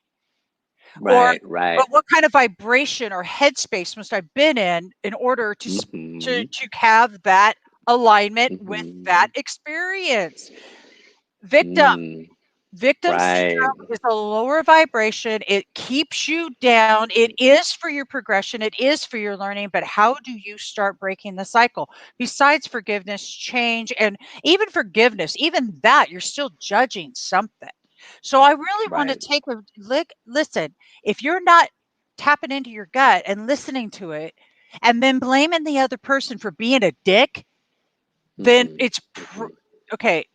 Right. But what kind of vibration or headspace must I have been in order to have that alignment with that experience? Victim syndrome is a lower vibration. It keeps you down. It is for your progression. It is for your learning. But how do you start breaking the cycle? Besides forgiveness, change, and even forgiveness, even that, you're still judging something. So I really want to take a look. Listen, if you're not tapping into your gut and listening to it and then blaming the other person for being a dick, then it's okay.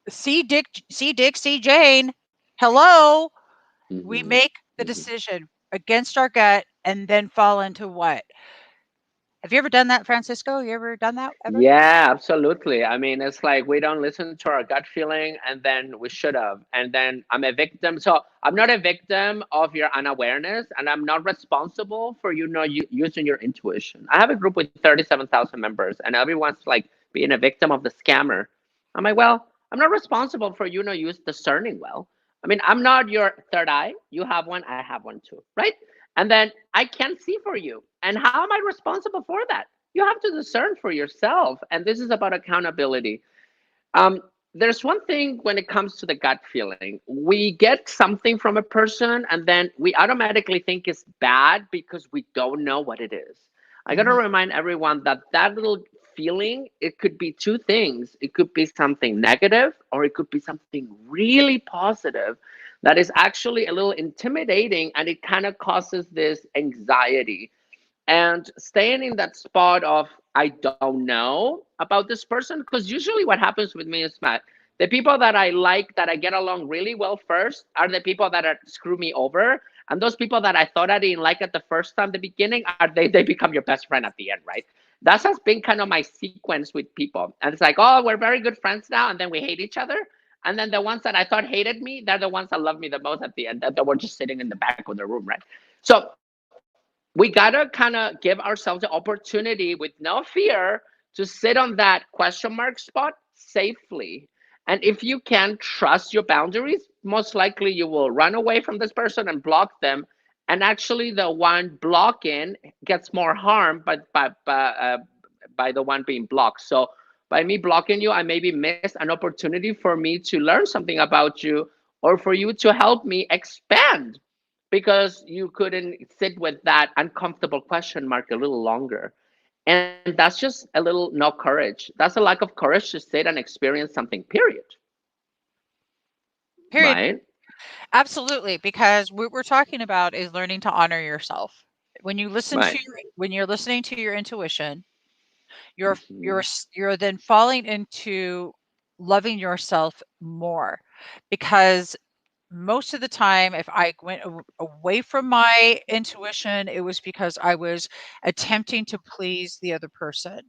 See Dick, see Jane. Hello. We make the decision against our gut and then fall into what? Have you ever done that, Francisco? You ever done that ever? Yeah, absolutely. I mean, it's like we don't listen to our gut feeling, and then we should have. And then I'm a victim. So I'm not a victim of your unawareness, and I'm not responsible for using your intuition. I have a group with 37,000 members, and everyone's like being a victim of the scammer. I'm like, well, I'm not responsible for use discerning well. I mean, I'm not your third eye. You have one, I have one too, right? And then I can't see for you. And how am I responsible for that? You have to discern for yourself. And this is about accountability. There's one thing when it comes to the gut feeling. We get something from a person and then we automatically think it's bad because we don't know what it is. I got to remind everyone that little feeling, it could be two things. It could be something negative or it could be something really positive that is actually a little intimidating, and it kind of causes this anxiety. and staying in that spot of I don't know about this person. Because usually what happens with me is that the people that I like, that I get along really well first, are the people that are screw me over. And those people that I thought I didn't like at the first time, the beginning, are they become your best friend at the end, right? That has been kind of my sequence with people. And it's like, oh, we're very good friends now, and then we hate each other. And then the ones that I thought hated me, they're the ones that love me the most at the end, that were just sitting in the back of the room, right? So we gotta kind of give ourselves the opportunity with no fear to sit on that question mark spot safely. And if you can trust your boundaries, most likely you will run away from this person and block them. And actually, the one blocking gets more harm by the one being blocked. So by me blocking you, I maybe missed an opportunity for me to learn something about you, or for you to help me expand, because you couldn't sit with that uncomfortable question mark a little longer. And that's just a little no courage. That's a lack of courage to sit and experience something, period. Period. Right? Absolutely, because what we're talking about is learning to honor yourself. When you listen to Right. when you're listening to your intuition, Hmm. you're then falling into loving yourself more, because most of the time, if I went away from my intuition, it was because I was attempting to please the other person.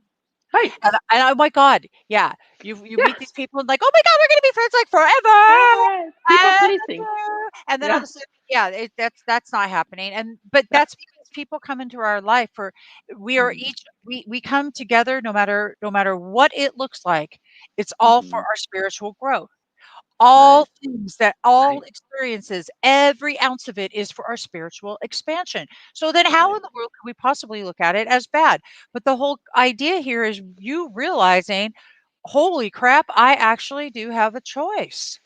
Right. And oh my God, yeah, you Yeah. meet these people and like, oh my God, we're gonna be friends like forever. People pleasing. And then all of Yeah. a sudden, yeah, that's not happening. And but Yeah. that's because people come into our life for we are Mm-hmm. each we come together no matter what it looks like. It's all for Mm-hmm. our spiritual growth. Right. All things that all Right. experiences, every ounce of it is for our spiritual expansion. So then how Right. in the world could we possibly look at it as bad? But the whole idea here is you realizing, holy crap, I actually do have a choice.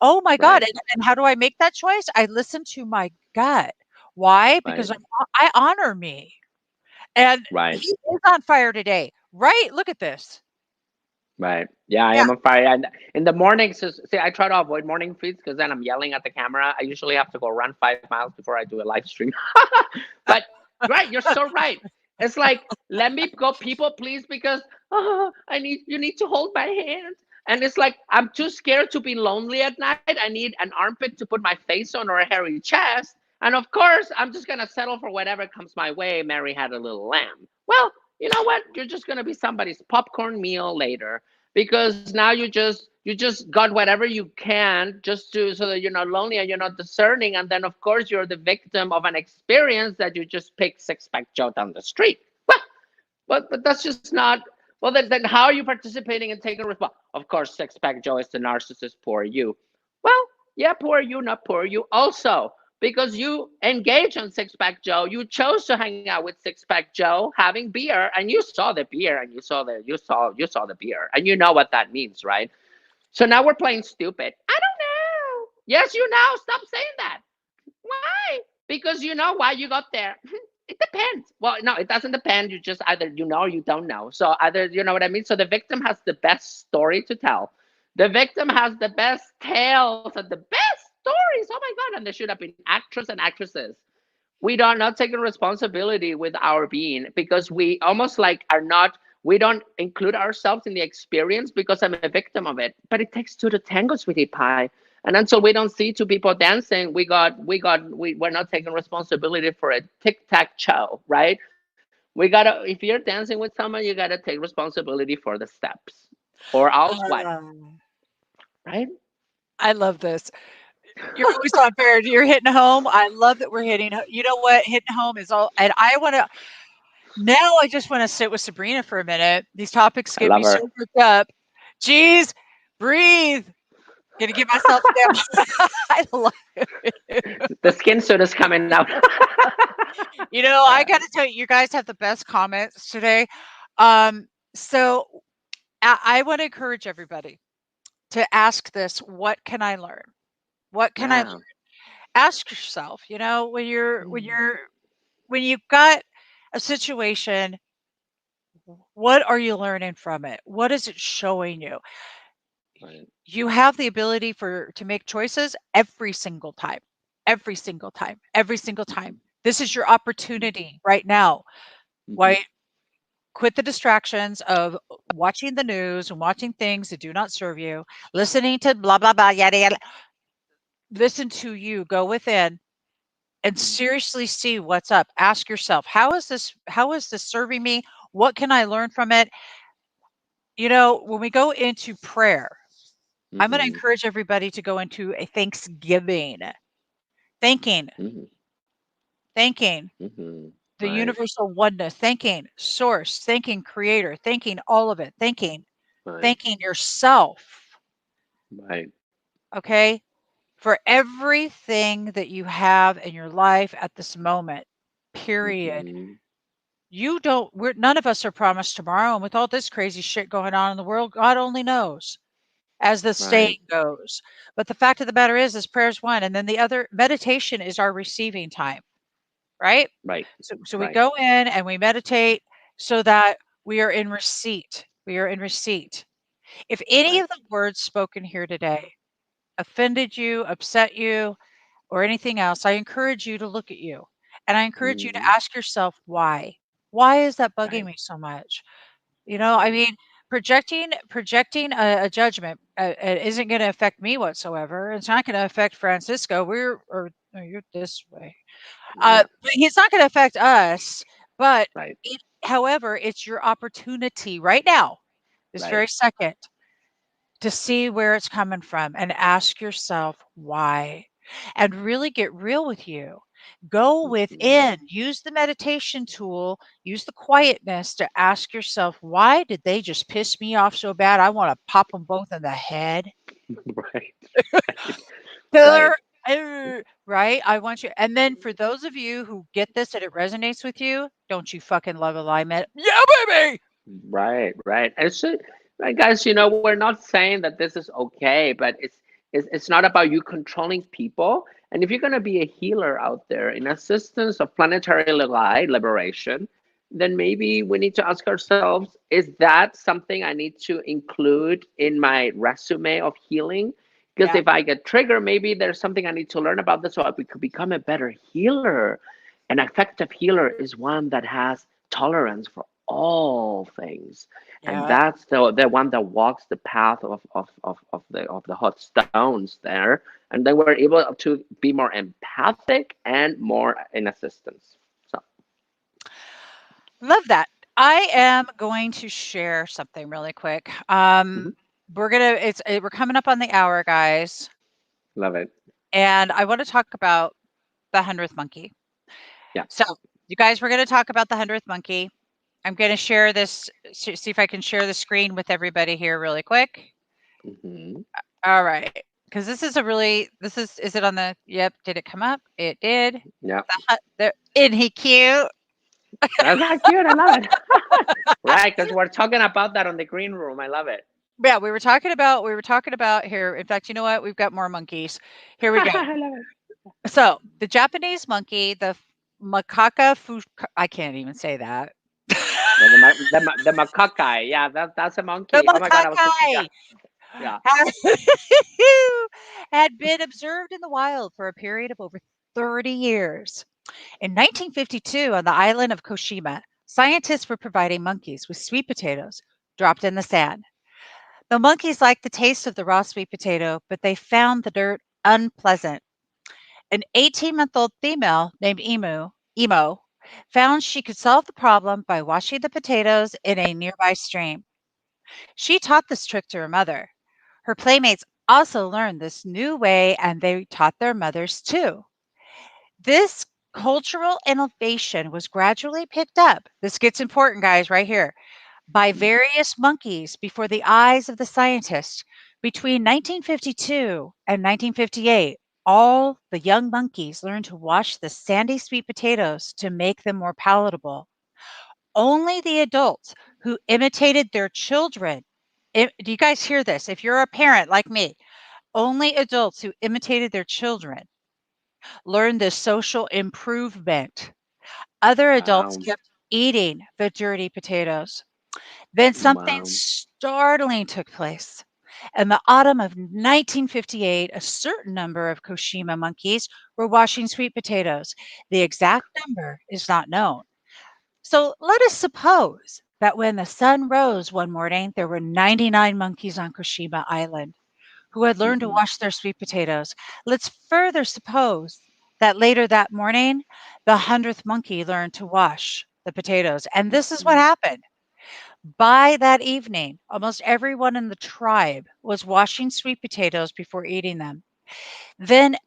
Oh my God. Right. And how do I make that choice? I listen to my gut. Why? Right. Because I honor me. And he Right. is on fire today, right? Look at this. Right. Yeah, I Yeah. am on fire. And in the mornings, see, I try to avoid morning feeds because then I'm yelling at the camera. I usually have to go run 5 miles before I do a live stream. But right, you're so right. It's like, let me go people please, because you need to hold my hand. And it's like I'm too scared to be lonely at night. I need an armpit to put my face on, or a hairy chest. And of course, I'm just gonna settle for whatever comes my way. Mary had a little lamb. Well, you know what? You're just gonna be somebody's popcorn meal later, because now you just got whatever you can, just to so that you're not lonely and you're not discerning. And then of course you're the victim of an experience that you just picked six pack Joe down the street. Well, but that's just not. Well, then how are you participating and taking responsibility? Of course, six pack Joe is the narcissist. Poor you. Well, yeah, poor you, not poor you. Also, because you engage on Six Pack Joe, you chose to hang out with Six Pack Joe having beer, and you saw the beer, and you saw the beer, and you know what that means, right? So now we're playing stupid. I don't know. Yes, you know. Stop saying that. Why? Because you know why you got there. It depends. Well, no, it doesn't depend. You just either you know or you don't know. So either you know what I mean. So the victim has the best story to tell. The victim has the best tales and the best stories. Oh my God! And they should have been actors and actresses. We are not taking responsibility with our being, because we almost like are not. We don't include ourselves in the experience because I'm a victim of it. But it takes two to tango, sweetie pie. And until we don't see two people dancing, we're not taking responsibility for a tic tac toe, right? We gotta, if you're dancing with someone, you gotta take responsibility for the steps, or else what, Um, right? I love this. You're always on fire. You're hitting home. I love that we're hitting. You know what? Hitting home is all. And I want to now. I just want to sit with Sabrina for a minute. These topics I get me love so her. worked up. Geez, breathe. Gonna give myself down. I love it. The skin suit is coming out. I Yeah. got to tell you, you guys have the best comments today. So I want to encourage everybody to ask this: what can I learn? What can I learn? Yeah. Ask yourself. When you're when Mm. you're when you've got a situation, what are you learning from it? What is it showing you? Right. You have the ability to make choices every single time. Every single time. Every single time. Mhm. This is your Mhm. opportunity right now. Hmm. Why quit the distractions of watching the news and watching things that do not serve you, listening to blah blah blah yada yada. Listen to you, go within and seriously see what's up. Ask yourself, how is this serving me? What can I learn from it? When we go into prayer, I'm going to Hmm. encourage everybody to go into a thanksgiving, thanking, Hmm. thanking Hmm. the Right. universal oneness, thanking source, thanking creator, thanking all of it, Right. thanking yourself, Right. okay, for everything that you have in your life at this moment. Period. Hmm. None of us are promised tomorrow, and with all this crazy shit going on in the world, God only knows, as the Right. saying goes. But the fact of the matter is prayer's one, and then the other meditation is our receiving time, right? Right. So we Right. go in and we meditate so that we are in receipt. We are in receipt. If any Right. of the words spoken here today offended you, upset you, or anything else, I encourage you to look at you. And I encourage you to Hmm. ask yourself why. Why is that bugging Right. me so much? I Right. mean, projecting a judgment isn't going to affect me whatsoever. It's not going to affect Francisco. Or no, you're this way. Yeah. But it's not going to affect us. But Right. however, it's your opportunity right now, this Right. very second, to see where it's coming from and ask yourself why, and really get real with you. Go Hmm. within, use the meditation tool, use the quietness to ask yourself, why did they just piss me off so bad? I want to pop them both in the head. Right. Right. Right. Killer. Right? I want you. And then for those of you who get this and it resonates with you, don't you fucking love alignment? Yeah, baby. Right, right. And so, right, guys, we're not saying that this is okay, but it's not about you controlling people. And if you're going to be a healer out there in assistance of planetary light liberation, then maybe we need to ask ourselves, is that something I need to include in my resume of healing? Because Yeah. if I get triggered, maybe there's something I need to learn about this so I could become a better healer. An effective healer is one that has tolerance for all things, and Yeah. that's the one that walks the path of the hot stones there, and then we're able to be more empathic and more in assistance. So. Love that. I am going to share something really quick. Mhm. We're coming up on the hour, guys, Love it. and I want to talk about the 100th monkey. So, Yes. you guys, we're going to talk about the 100th monkey. I'm going to share this, see if I can share the screen with everybody here really quick. Hmm. All right. Because is it on yep, did it come up? It did. Yeah, Isn't he cute? that's not cute. I love it. Right, because we're talking about that on the green room. I love it. Yeah, we were talking about here. In fact, you know what? We've got more monkeys. Here we go. I love it. So, the Japanese monkey, the macaca I can't even say that. The macaque. Yeah, that's a The monkey. Oh my God, I was thinking. Yeah, macaque yeah. had been observed in the wild for a period of over 30 years. In 1952, on the island of Koshima, scientists were providing monkeys with sweet potatoes dropped in the sand. The monkeys liked the taste of the raw sweet potato, but they found the dirt unpleasant. An 18-month-old female named Emo, found she could solve the problem by washing the potatoes in a nearby stream. She taught this trick to her mother. Her playmates also learned this new way and they taught their mothers too. This cultural innovation was gradually picked up. This gets important, guys, right here, by various monkeys before the eyes of the scientists. Between 1952 and 1958, all the young monkeys learned to wash the sandy sweet potatoes to make them more palatable. Only the adults who imitated their children, do you guys hear this? If you're a parent like me, only adults who imitated their children learned this social improvement. Other adults Wow. kept eating the dirty potatoes. Then something Wow. startling took place. In the autumn of 1958, a certain number of Koshima monkeys were washing sweet potatoes. The exact number is not known. So let us suppose that when the sun rose one morning, there were 99 monkeys on Kushima Island who had learned to Mhm. wash their sweet potatoes. Let's further suppose that later that morning, the 100th monkey learned to wash the potatoes. And this is what Mhm. happened. By that evening, almost everyone in the tribe was washing sweet potatoes before eating them. Then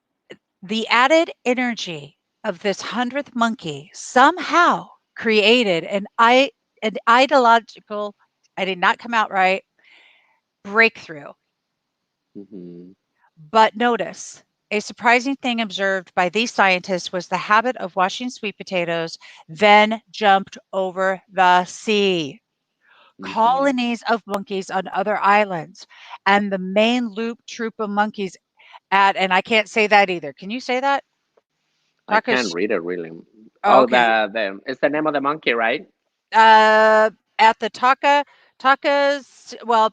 the added energy of this 100th monkey somehow created an ideological, I did not come out right, breakthrough. Mhm. But notice, a surprising thing observed by these scientists was the habit of washing sweet potatoes then jumped over the sea. Mhm. Colonies of monkeys on other islands, and the main loop troop of monkeys at, and I can't say that either. Can you say that? I can't Takash. read it really. Oh, Oh, okay. the it's the name of the monkey, right? Uh, at the Taka's, well,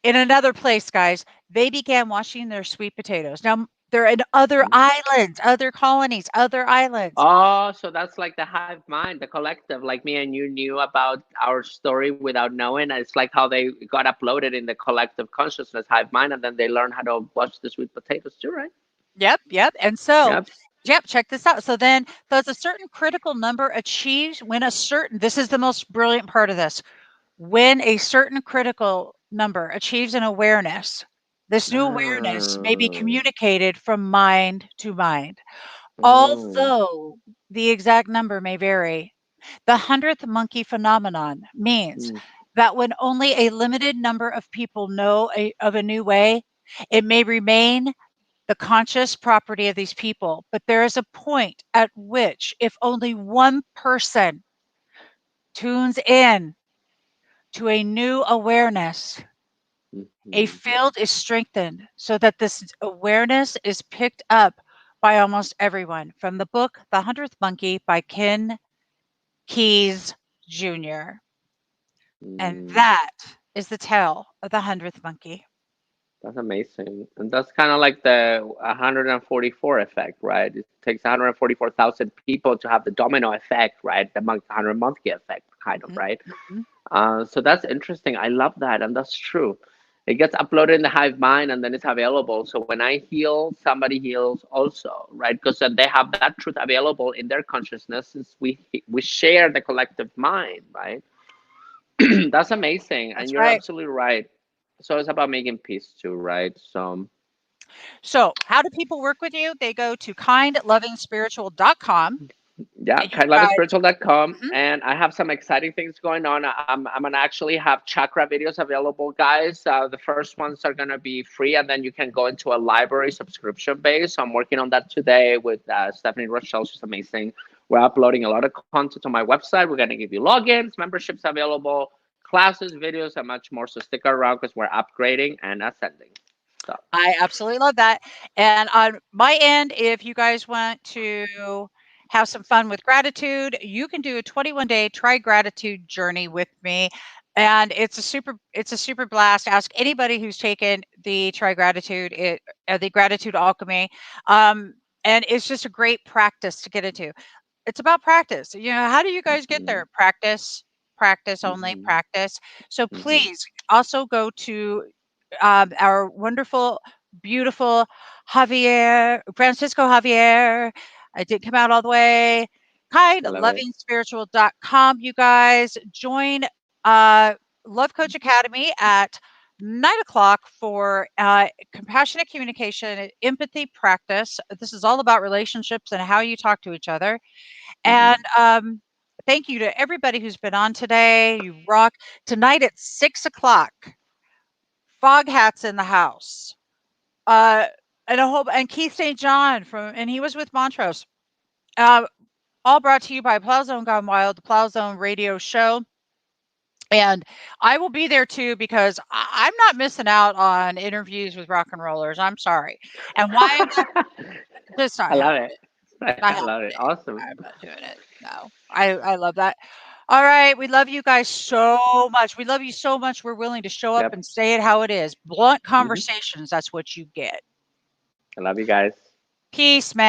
in another place, guys, they began washing their sweet potatoes. Now they're in other Mm. islands, other colonies, other islands. Oh, so that's like the hive mind, the collective. Like me and you knew about our story without knowing. It's like how they got uploaded in the collective consciousness hive mind, and then they learn how to wash the sweet potatoes too, right? Yep, yep. And so, Yep. yep, check this out. So then there's a certain critical number achieved when a certain, this is the most brilliant part of this, when a certain critical number achieves an awareness, this new awareness may be Oh. communicated from mind to mind. Oh. Although the exact number may vary, the 100th monkey phenomenon means Mm. that when only a limited number of people know of a new way, it may remain the conscious property of these people. But there is a point at which, if only one person tunes in to a new awareness, a Mhm. field is strengthened so that this awareness is picked up by almost everyone. From the book The 100th Monkey by Ken Keyes Jr. And Mm. that is the tale of the 100th monkey. That's amazing. And that's kind of like the 144 effect, right? It takes 144,000 people to have the domino effect, right? The 100 monkey effect, kind of, Mhm, right? mhm. So that's interesting. I love that. And that's true. It gets uploaded in the hive mind and then it's available. So when I heal, somebody heals also, right? Because then they have that truth available in their consciousness since we share the collective mind, right? That's amazing. And That's you're right. absolutely right. So it's about making peace too, right? So So, how do people work with you? They go to kindlovingspiritual.com yeah, and you guys, kindlovingspiritual.com. mhm, And I have some exciting things going on. I'm gonna actually have chakra videos available, guys. The first ones are gonna be free, and then you can go into a library subscription base. So I'm working on that today with Stephanie Rochelle. She's amazing. We're uploading a lot of content on my website. We're gonna give you logins, memberships available, classes, videos, and much more. So stick around because we're upgrading and ascending. So I absolutely love that. And on my end, if you guys want to have some fun with gratitude, you can do a 21-day try gratitude journey with me. And it's a super blast. Ask anybody who's taken the try gratitude, the gratitude alchemy. Um, and it's just a great practice to get into. It's about practice. You know, how do you guys get mhm, there? Practice, practice, only mhm, practice. So mhm. please also go to our wonderful, beautiful Francisco Javier. I didn't come out all the way. I love it. KindLovingSpiritual.com. You guys join uh, Love Coach Academy at 9 o'clock for compassionate communication, and empathy practice. This is all about relationships and how you talk to each other. And Mhm. thank you to everybody who's been on today. You rock. Tonight at 6 o'clock, Fog Hats in the house. Uh, and a whole and Keith St. John and he was with Montrose. Uh, all brought to you by Plow Zone Gone Wild, the Plow Zone radio show. And I will be there too because I'm not missing out on interviews with rock and rollers. I'm sorry. And why am I just not I love it. happening? Not I love it. happening. Awesome. I'm not doing it. No. I love that. All right. We love you guys so much. We love you so much. We're willing to show up Yep. and say it how it is. Blunt Hmm. conversations. That's what you get. I love you guys. Peace, man.